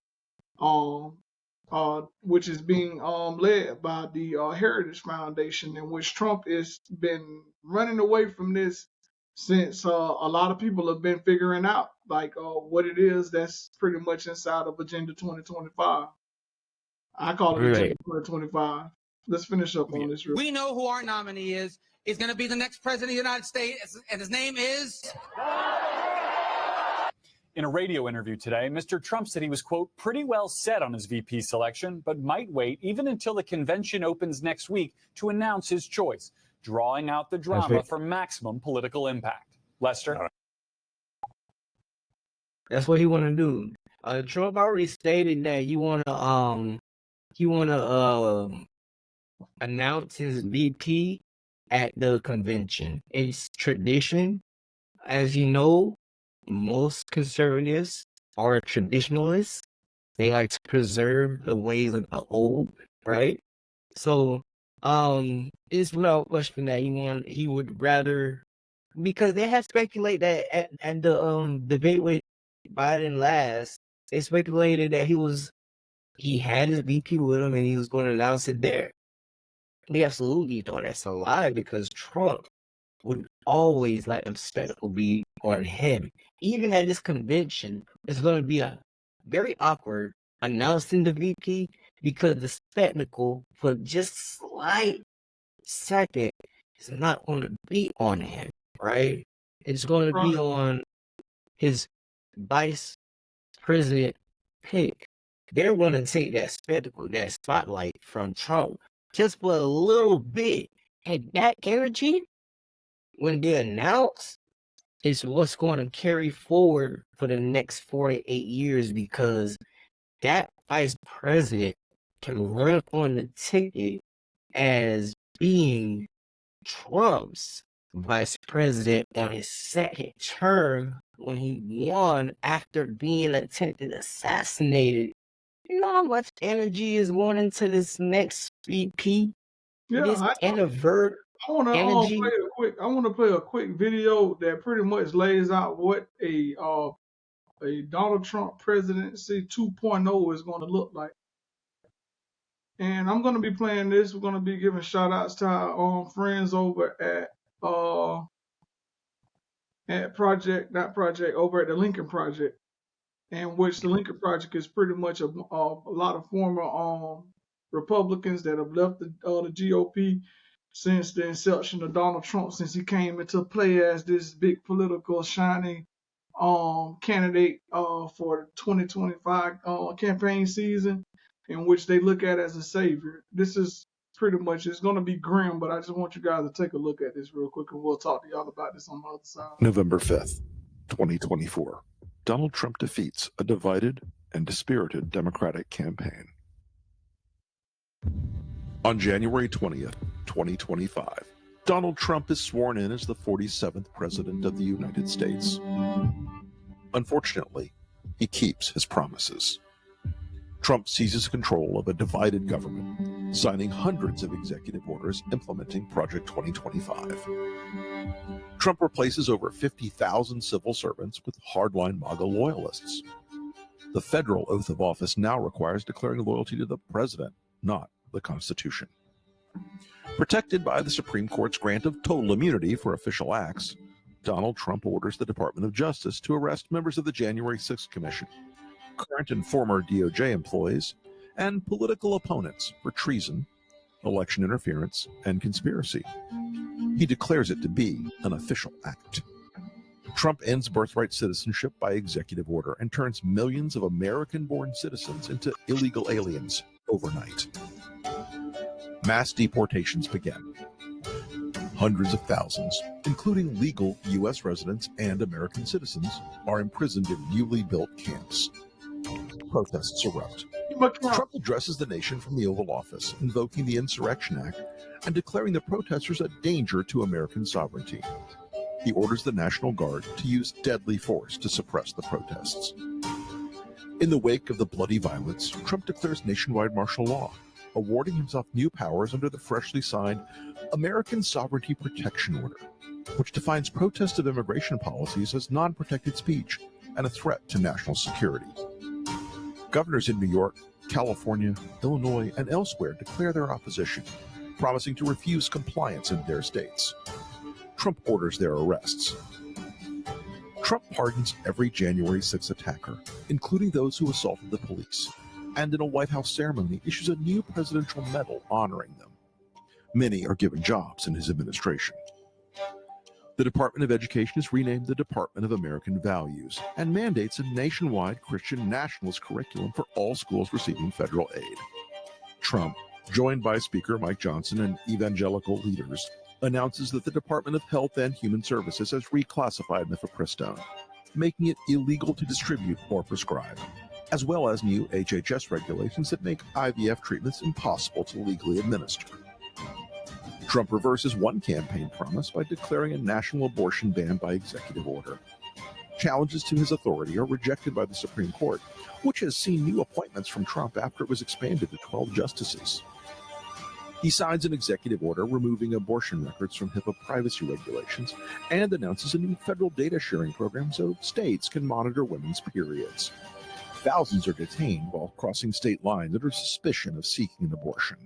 which is being led by the Heritage Foundation, in which Trump has been running away from this since a lot of people have been figuring out like what it is that's pretty much inside of Agenda 2025. I call it Agenda 2025. Let's finish up on this. We know who our nominee is. He's going to be the next president of the United States, and his name is... In a radio interview today, Mr. Trump said he was, quote, pretty well set on his VP selection, but might wait even until the convention opens next week to announce his choice, drawing out the drama for maximum political impact. Lester? That's what he want to do. Trump already stated that he want to announce his VP at the convention. It's tradition, as you know. Most conservatives are traditionalists. They like to preserve the ways of the old, right? So, it's without question that he would rather, because they have speculated that at the debate with Biden last, they speculated that he had his VP with him and he was going to announce it there. They absolutely thought that's a lie because Trump would always let the spectacle be on him. Even at this convention, it's going to be a very awkward announcing the VP because the spectacle for just slight second is not going to be on him, right? It's going to be on his vice president pick. They're going to take that spectacle, that spotlight from Trump just for a little bit. And that energy, when they announce, is what's going to carry forward for the next 4 to 8 years because that vice president can run on the ticket as being Trump's vice president on his second term when he won after being attempted assassinated. You know how much energy is going into this next VP? Yeah, this introvert I want energy. to play a quick video that pretty much lays out what a Donald Trump presidency 2.0 is going to look like. And I'm going to be playing this. We're going to be giving shout outs to our friends over at the Lincoln Project, in which the Lincoln Project is pretty much a lot of former Republicans that have left the GOP since the inception of Donald Trump, since he came into play as this big political shining candidate for the 2025 campaign season, in which they look at as a savior. This is pretty much, it's going to be grim, but I just want you guys to take a look at this real quick, and we'll talk to y'all about this on the other side. November 5th, 2024. Donald Trump defeats a divided and dispirited Democratic campaign. On January 20th, 2025, Donald Trump is sworn in as the 47th President of the United States. Unfortunately, he keeps his promises. Trump seizes control of a divided government, signing hundreds of executive orders implementing Project 2025. Trump replaces over 50,000 civil servants with hardline MAGA loyalists. The federal oath of office now requires declaring loyalty to the president, not the Constitution. Protected by the Supreme Court's grant of total immunity for official acts, Donald Trump orders the Department of Justice to arrest members of the January 6th Commission, current and former DOJ employees, and political opponents for treason, election interference, and conspiracy. He declares it to be an official act. Trump ends birthright citizenship by executive order and turns millions of American-born citizens into illegal aliens overnight. Mass deportations begin. Hundreds of thousands, including legal U.S. residents and American citizens, are imprisoned in newly built camps. Protests erupt. Trump addresses the nation from the Oval Office, invoking the Insurrection Act and declaring the protesters a danger to American sovereignty. He orders the National Guard to use deadly force to suppress the protests. In the wake of the bloody violence, Trump declares nationwide martial law, awarding himself new powers under the freshly signed American Sovereignty Protection Order, which defines protest of immigration policies as non-protected speech and a threat to national security. Governors in New York, California, Illinois, and elsewhere declare their opposition, promising to refuse compliance in their states. Trump orders their arrests. Trump pardons every January 6th attacker, including those who assaulted the police, and in a White House ceremony issues a new presidential medal honoring them. Many are given jobs in his administration. The Department of Education is renamed the Department of American Values and mandates a nationwide Christian nationalist curriculum for all schools receiving federal aid. Trump, joined by Speaker Mike Johnson and evangelical leaders, announces that the Department of Health and Human Services has reclassified mifepristone, making it illegal to distribute or prescribe, as well as new HHS regulations that make IVF treatments impossible to legally administer. Trump reverses one campaign promise by declaring a national abortion ban by executive order. Challenges to his authority are rejected by the Supreme Court, which has seen new appointments from Trump after it was expanded to 12 justices. He signs an executive order removing abortion records from HIPAA privacy regulations and announces a new federal data sharing program so states can monitor women's periods. Thousands are detained while crossing state lines under suspicion of seeking an abortion.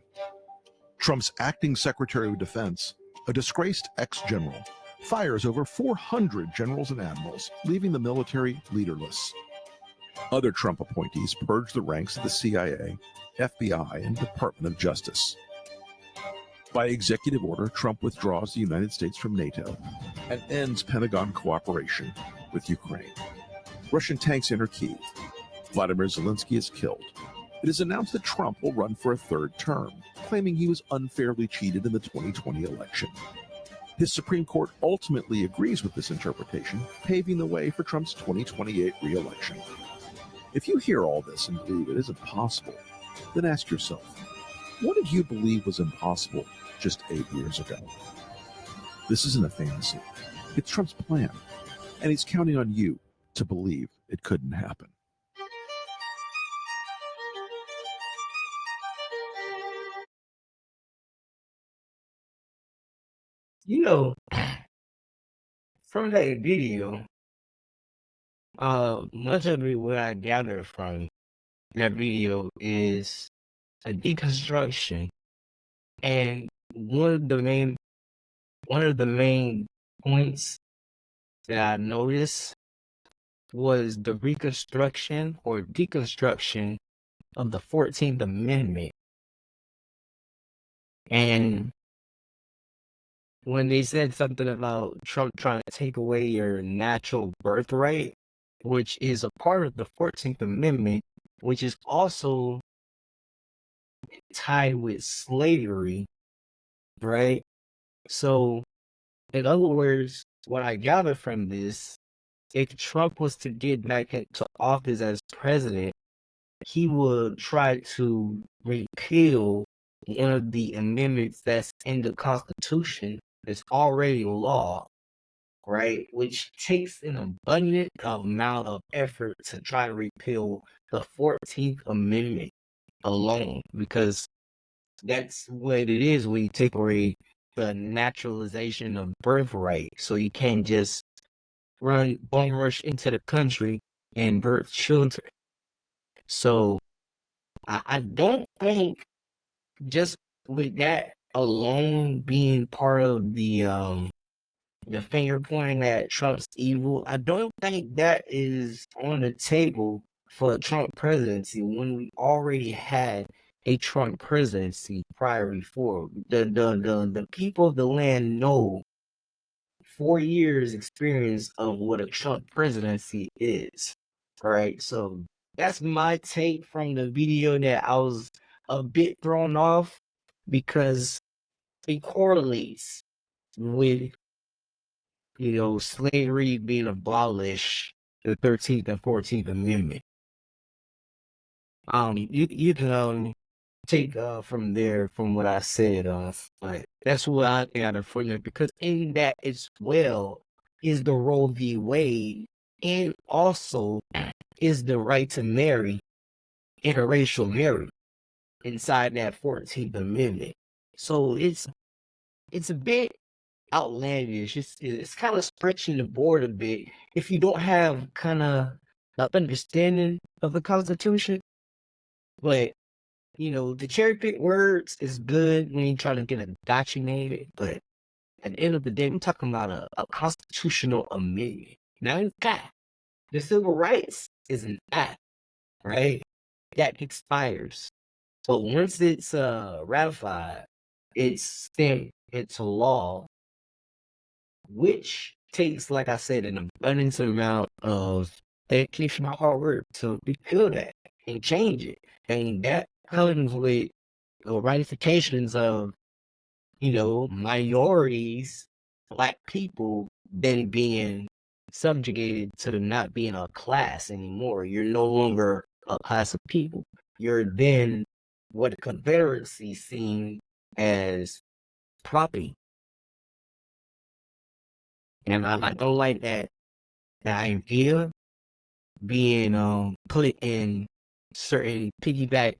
Trump's acting Secretary of Defense, a disgraced ex-general, fires over 400 generals and admirals, leaving the military leaderless. Other Trump appointees purge the ranks of the CIA, FBI, and Department of Justice. By executive order, Trump withdraws the United States from NATO and ends Pentagon cooperation with Ukraine. Russian tanks enter Kyiv. Vladimir Zelensky is killed. It is announced that Trump will run for a third term, claiming he was unfairly cheated in the 2020 election. His Supreme Court ultimately agrees with this interpretation, paving the way for Trump's 2028 re-election. If you hear all this and believe it isn't possible, then ask yourself, what did you believe was impossible just 8 years ago? This isn't a fantasy. It's Trump's plan, and he's counting on you to believe it couldn't happen. You know, from that video, much of it what I gathered from that video is a deconstruction, and one of the main points that I noticed was the reconstruction or deconstruction of the 14th Amendment. And when they said something about Trump trying to take away your natural birthright, which is a part of the 14th Amendment, which is also tied with slavery, right? So, in other words, what I gather from this, if Trump was to get back into office as president, he would try to repeal one of the amendments that's in the Constitution. It's already law, right? Which takes an abundant amount of effort to try to repeal the 14th Amendment alone, because that's what it is when you take away the naturalization of birthright. So you can't just bum rush into the country and birth children. So I don't think just with that alone being part of the finger pointing at Trump's evil, I don't think that is on the table for a Trump presidency when we already had a Trump presidency prior before. The people of the land know 4 years experience of what a Trump presidency is. Right? So that's my take from the video, that I was a bit thrown off because it correlates with, slavery being abolished, the 13th and 14th Amendment. You can take from there from what I said, but that's what I got for you, because in that as well is the Roe v. Wade, and also is the right to marry, interracial marriage, inside that 14th Amendment. So it's a bit outlandish. It's kind of stretching the board a bit if you don't have kind of an understanding of the Constitution. But the cherry pick words is good when you try to get indoctrinated, but At the end of the day, we're talking about a constitutional amendment. Now it's got the civil rights is an act, right? That expires. But once it's ratified, it's stamped into law, which takes, like I said, an abundance amount of dedication and hard work to repeal that and change it. And that comes with the ratifications of, minorities, Black people, then being subjugated to not being a class anymore. You're no longer a class of people. You're then what the Confederacy seen as property. And I don't like that idea being put in certain piggyback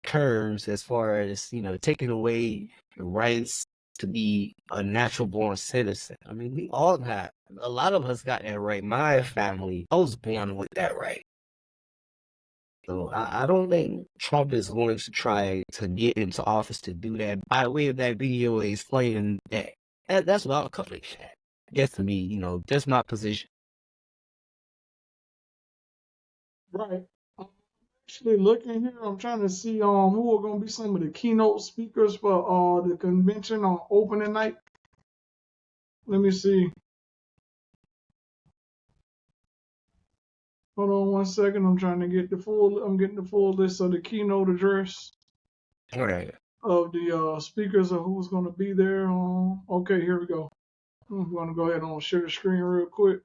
terms as far as, taking away the rights to be a natural born citizen. I mean, we all got, a lot of us got that right. My family, I was born with that right. So I don't think Trump is going to try to get into office to do that. By way of that video explaining that's what I'll call it. That's to me, that's my position. Right. I'm actually looking here. I'm trying to see who are going to be some of the keynote speakers for the convention on opening night. Let me see. Hold on 1 second. I'm trying to get the full. I'm getting the full list of the keynote address. All right. Of the speakers of who's going to be there. Okay, here we go. I'm going to go ahead and share the screen real quick.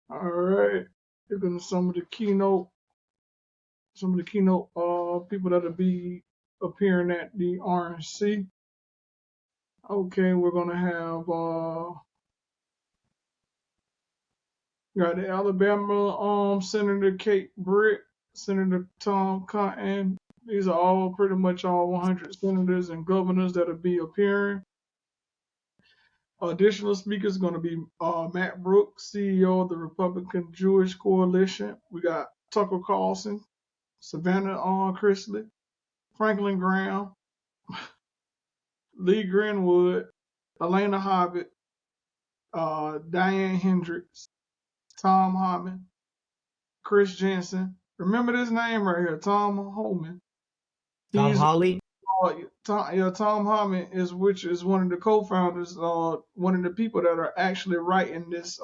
All right. Here's some of the keynote people that'll be appearing at the RNC. Okay, we're going to have got the Alabama Senator Kate Britt, Senator Tom Cotton. These are all pretty much all 100 senators and governors that'll be appearing. Additional speakers going to be Matt Brooks, CEO of the Republican Jewish Coalition. We got Tucker Carlson, Savannah Chrisley, Franklin Graham, Lee Greenwood, Elena Hobbit, Diane Hendricks, Tom Homan, Chris Jensen. Remember this name right here, Tom Homan. Tom Hawley? Tom Homan is one of the co-founders, one of the people that are actually writing this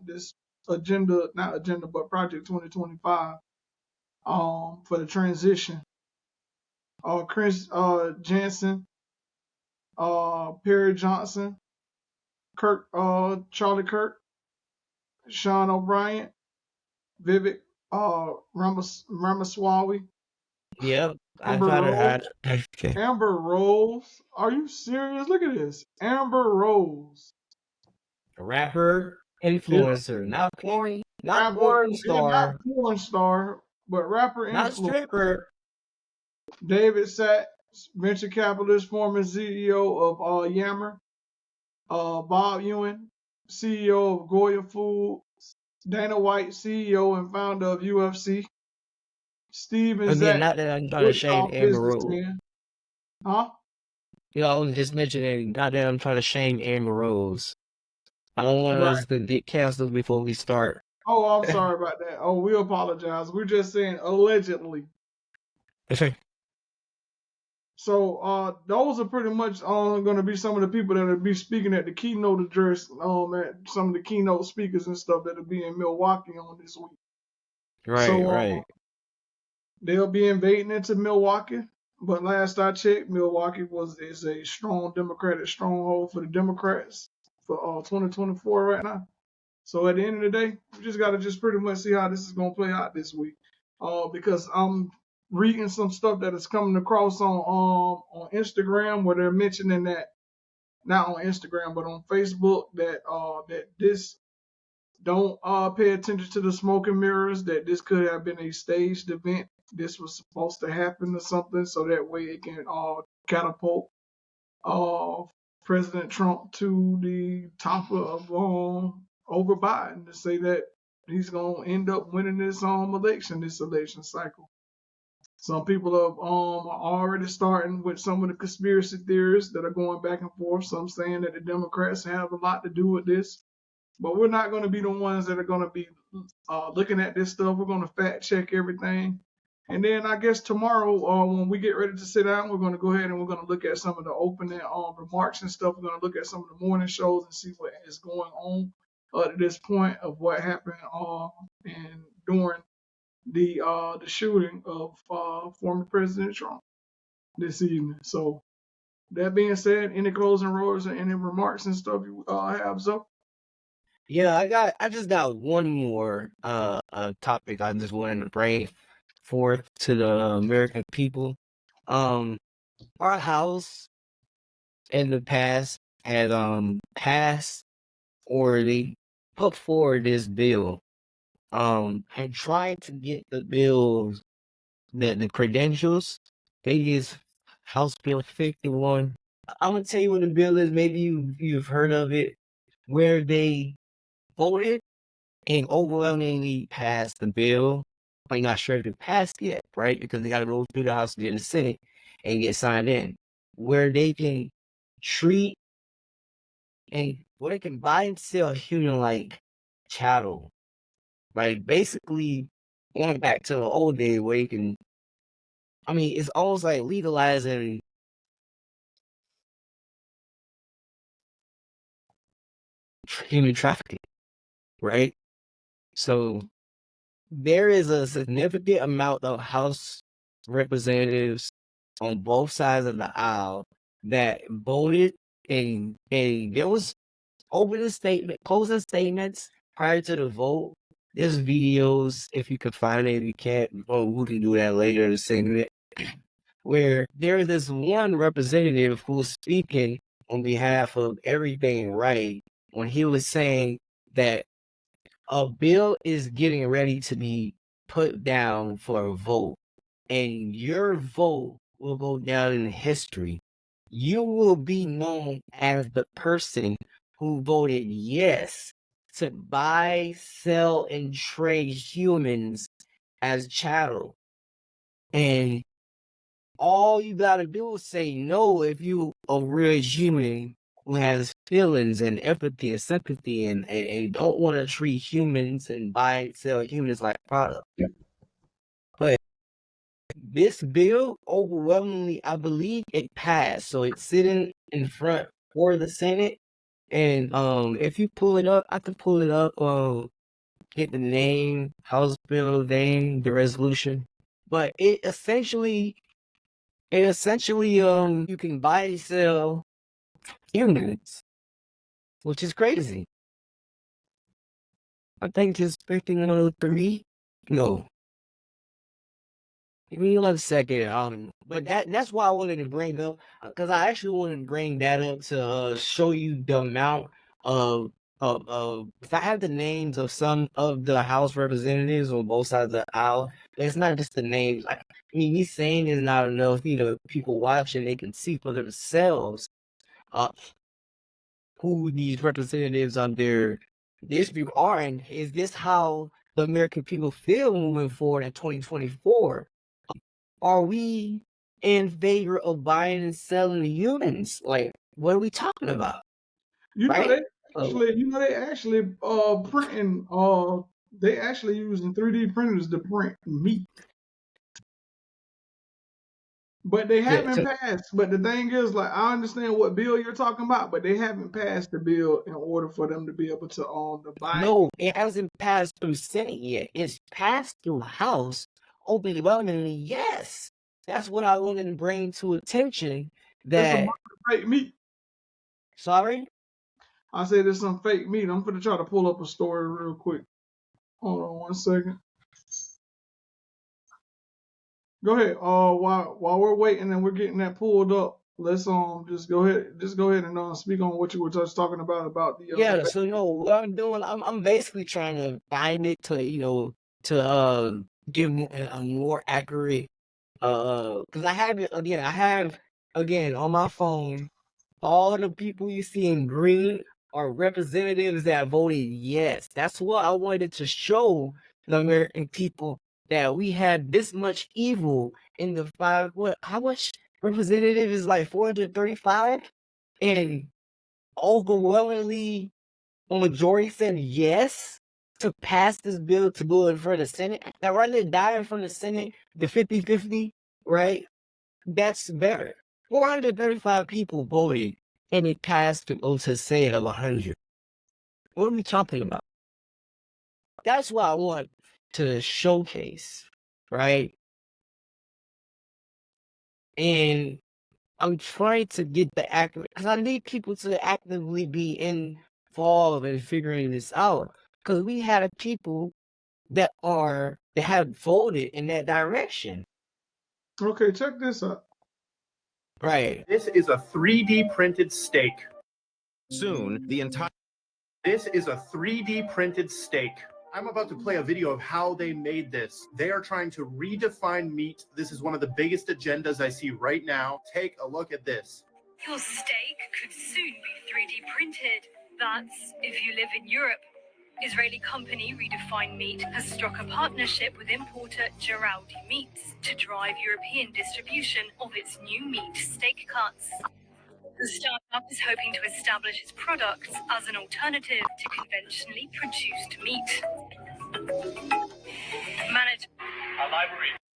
this agenda, not agenda, but Project 2025 for the transition. Chris Jensen, Perry Johnson, Charlie Kirk, Sean O'Brien, Vivek Ramaswamy. Yep, I thought it had. Okay. Amber Rose. Are you serious? Look at this. Amber Rose. A rapper, influencer, not porn star. Not porn star, but rapper, not influencer. Stripper. David Sachs, venture capitalist, former CEO of Yammer. Bob Ewan, CEO of Goya Foods. Dana White, CEO and founder of UFC. Steven Zach. Not that I'm trying to shame Amber Rose. Huh? I was just mentioning, not that I'm trying to shame Amber Rose. I don't want us to get canceled before we start. Oh, I'm sorry about that. Oh, we apologize. We're just saying allegedly. Okay. So those are pretty much going to be some of the people that will be speaking at the keynote address, at some of the keynote speakers and stuff that will be in Milwaukee on this week. Right. They'll be invading into Milwaukee, but last I checked, Milwaukee is a strong Democratic stronghold for the Democrats for 2024 right now. So at the end of the day, we just got to pretty much see how this is going to play out this week. Because I'm reading some stuff that is coming across on Instagram where they're mentioning that, not on Instagram, but on Facebook, that this don't pay attention to the smoke and mirrors, that this could have been a staged event. This was supposed to happen or something, so that way it can catapult President Trump to the top of over Biden, to say that he's going to end up winning this election cycle. Some people are already starting with some of the conspiracy theories that are going back and forth. Some saying that the Democrats have a lot to do with this, but we're not going to be the ones that are going to be looking at this stuff. We're going to fact check everything. And then I guess tomorrow, when we get ready to sit down, we're going to go ahead and we're going to look at some of the opening remarks and stuff. We're going to look at some of the morning shows and see what is going on at this point of what happened and during the shooting of former President Trump this evening. So that being said, any closing words or any remarks and stuff you have, so? Yeah, I just got one more topic I just wanted to bring forth to the American people. Our house in the past had passed or they put forward this bill and tried to get the bills the credentials. They use House Bill 51. I'm gonna tell you what the bill is. Maybe you've heard of it, where they voted and overwhelmingly passed the bill. I'm not sure if it passed yet, right? Because they got to go through the House, get in the Senate, and get signed in. Where they can treat and where they can buy and sell human like chattel, right? Basically, going back to the old day where you can. I mean, it's almost like legalizing human trafficking, right? So there is a significant amount of House representatives on both sides of the aisle that voted and there was closing statements prior to the vote. There's videos, if you can find it, if you can't, we can do that later in the segment, where there's this one representative who was speaking on behalf of Everything Right when he was saying that a bill is getting ready to be put down for a vote, and your vote will go down in history. You will be known as the person who voted yes to buy, sell, and trade humans as chattel. And all you gotta do is say no if you a real human who has feelings and empathy and sympathy and don't want to treat humans and buy and sell humans like product. Yeah. But this bill overwhelmingly, I believe it passed. So it's sitting in front for the Senate. And if you pull it up, I can pull it up, get the name, House Bill name, the resolution. But it essentially you can buy and sell humans, which is crazy. I think just expecting another 3. No. Give me 1 second. But that's why I wanted to bring up, because I actually wanted to bring that up to show you the amount of if I have the names of some of the House representatives on both sides of the aisle. It's not just the names. I mean, me saying is not enough. People watching, they can see for themselves who these representatives under this view are, and is this how the American people feel moving forward in 2024? Are we in favor of buying and selling humans? Like, what are we talking about? Right? They actually printing they actually using 3D printers to print meat. But they haven't passed. But the thing is, like, I understand what bill you're talking about, but they haven't passed the bill in order for them to be able to buy. No, it hasn't passed through Senate yet. It's passed through House. Overwhelmingly, yes. That's what I wanted to bring to attention. That fake meat. Sorry? I said there's some fake meat. I'm gonna try to pull up a story real quick. Hold on 1 second. Go ahead. While we're waiting and we're getting that pulled up, let's just go ahead and speak on what you were just talking about the So what I'm doing, I'm basically trying to find it to to give a more accurate because I have it again. I have again on my phone all the people you see in green are representatives that voted yes. That's what I wanted to show the American people, that we had this much evil in the five, what, how much representative is like 435? And overwhelmingly, a majority said yes to pass this bill to go in front of the Senate. Now, rather than dying from the Senate, the 50-50, right? That's better. 435 people voted, and it passed to go to Senate of 100. What are we talking about? That's what I want to showcase, right? And I'm trying to get the active, because I need people to actively be involved in figuring this out. Because we had people that have voted in that direction. Okay, check this out. Right. This is a 3D printed steak. Soon, the entire This is a 3D printed steak. I'm about to play a video of how they made this. They are trying to redefine meat. This is one of the biggest agendas I see right now. Take a look at this. Your steak could soon be 3D printed. That's if you live in Europe. Israeli company Redefine Meat has struck a partnership with importer Geraldi Meats to drive European distribution of its new meat steak cuts. The startup is hoping to establish its products as an alternative to conventionally produced meat.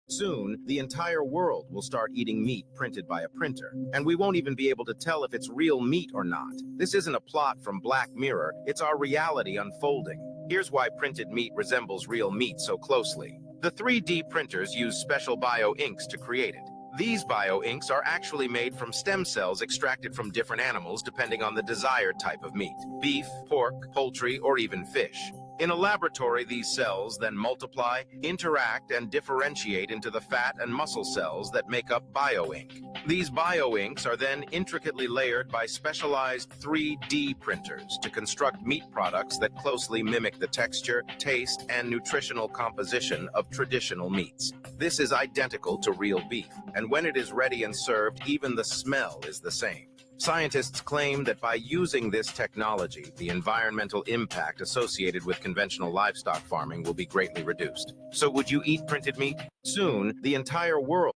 Soon, the entire world will start eating meat printed by a printer, and we won't even be able to tell if it's real meat or not. This isn't a plot from Black Mirror, it's our reality unfolding. Here's why printed meat resembles real meat so closely. The 3D printers use special bio-inks to create it. These bio-inks are actually made from stem cells extracted from different animals depending on the desired type of meat: beef, pork, poultry, or even fish. In a laboratory, these cells then multiply, interact, and differentiate into the fat and muscle cells that make up bio-ink. These bio-inks are then intricately layered by specialized 3D printers to construct meat products that closely mimic the texture, taste, and nutritional composition of traditional meats. This is identical to real beef, and when it is ready and served, even the smell is the same. Scientists claim that by using this technology, the environmental impact associated with conventional livestock farming will be greatly reduced. So would you eat printed meat? Soon, the entire world.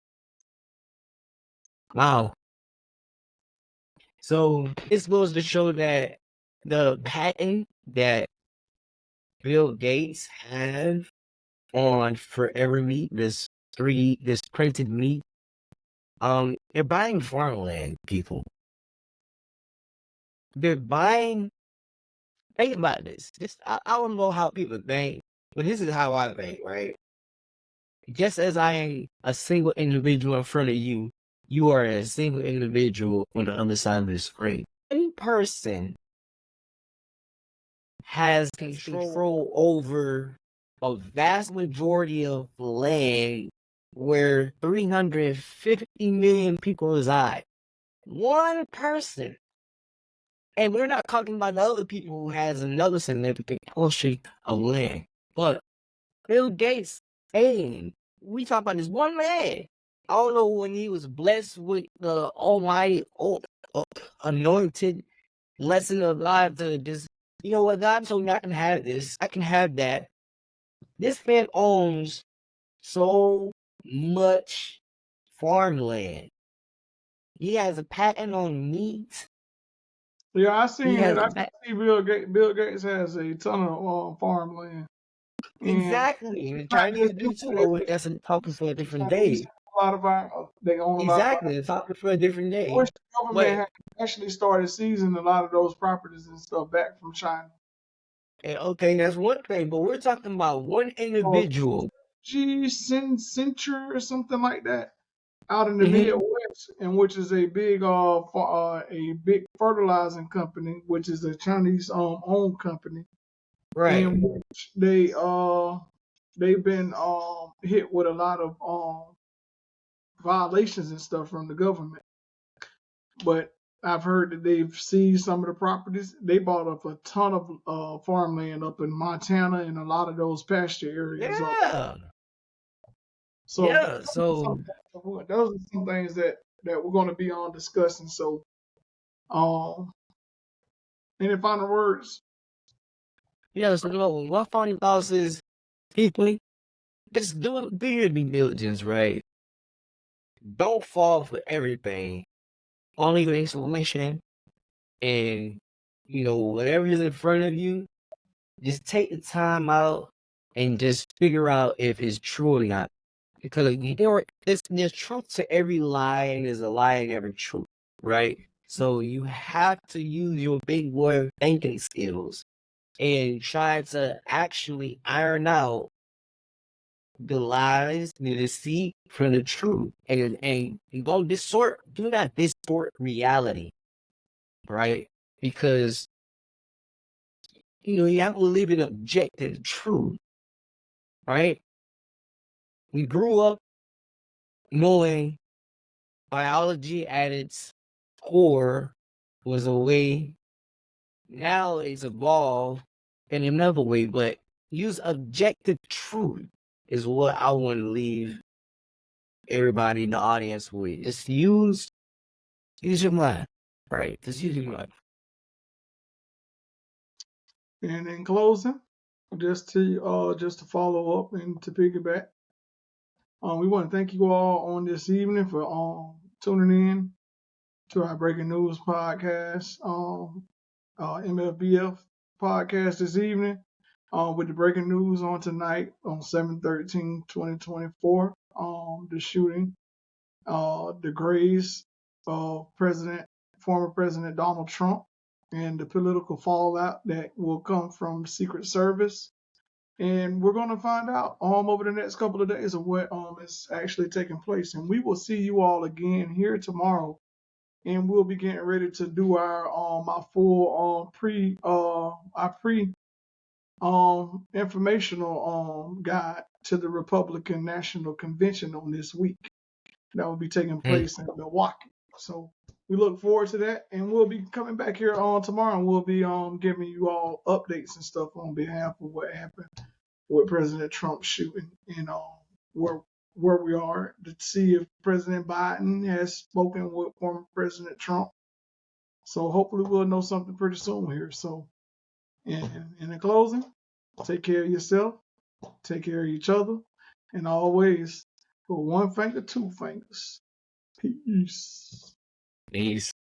Wow. So this goes to show that the patent that Bill Gates have on Forever Meat, this printed meat, they're buying farmland, people. They're buying. Think about this. I don't know how people think, but this is how I think, right? Just as I am a single individual in front of you, you are a single individual on the other side of the screen. Any person has control over a vast majority of land where 350 million people reside. One person. And we're not talking about the other people who has another significant portion of land. But Bill Gates, hey, we talk about this one man. I don't know when he was blessed with the almighty, anointed blessing of God to just, you know what, God told me I can have this. I can have that. This man owns so much farmland. He has a patent on meat. Yeah, I seen it. I see Bill Gates has a ton of farmland. Exactly. And the Chinese do too. That's talking for a different day. A lot of they own a lot. Exactly. It's talking for a different day. I wish the government had actually started seizing a lot of those properties and stuff back from China. Okay, that's one thing, but we're talking about one individual. Accenture or something like that, out in the Midwest, and which is a big fertilizing company, which is a Chinese owned company, right? In which they've been hit with a lot of violations and stuff from the government. But I've heard that they've seized some of the properties. They bought up a ton of farmland up in Montana and a lot of those pasture areas. Yeah. So yeah, those are some things that we're going to be on discussing. So, any final words? Yeah, so my final thoughts is, people, just do your due diligence, right? don't fall for everything. Only the explanation, and whatever is in front of you, just take the time out and just figure out if it's true or not. Because there's truth to every lie, and there's a lie in every truth, right? So you have to use your big boy thinking skills and try to actually iron out the lies, the deceit from the truth, and do not distort reality, right? Because you have to live in objective truth, right? We grew up knowing biology at its core was a way. Now it's evolved in another way, but use objective truth is what I want to leave everybody in the audience with. Just use your mind, right? Just use your mind. And in closing, just to follow up and to piggyback, we want to thank you all on this evening for tuning in to our breaking news podcast, MFBF podcast this evening, with the breaking news on tonight on 7/13/2024. The shooting, the graves of former President Donald Trump, and the political fallout that will come from the Secret Service. And we're going to find out over the next couple of days of what is actually taking place. And we will see you all again here tomorrow. And we'll be getting ready to do our full informational guide to the Republican National Convention on this week. That will be taking place in Milwaukee. So we look forward to that, and we'll be coming back here tomorrow, and we'll be giving you all updates and stuff on behalf of what happened with President Trump shooting, and where we are to see if President Biden has spoken with former President Trump. So hopefully we'll know something pretty soon here. So in closing, take care of yourself, take care of each other, and always put one finger, two fingers. Peace. Peace.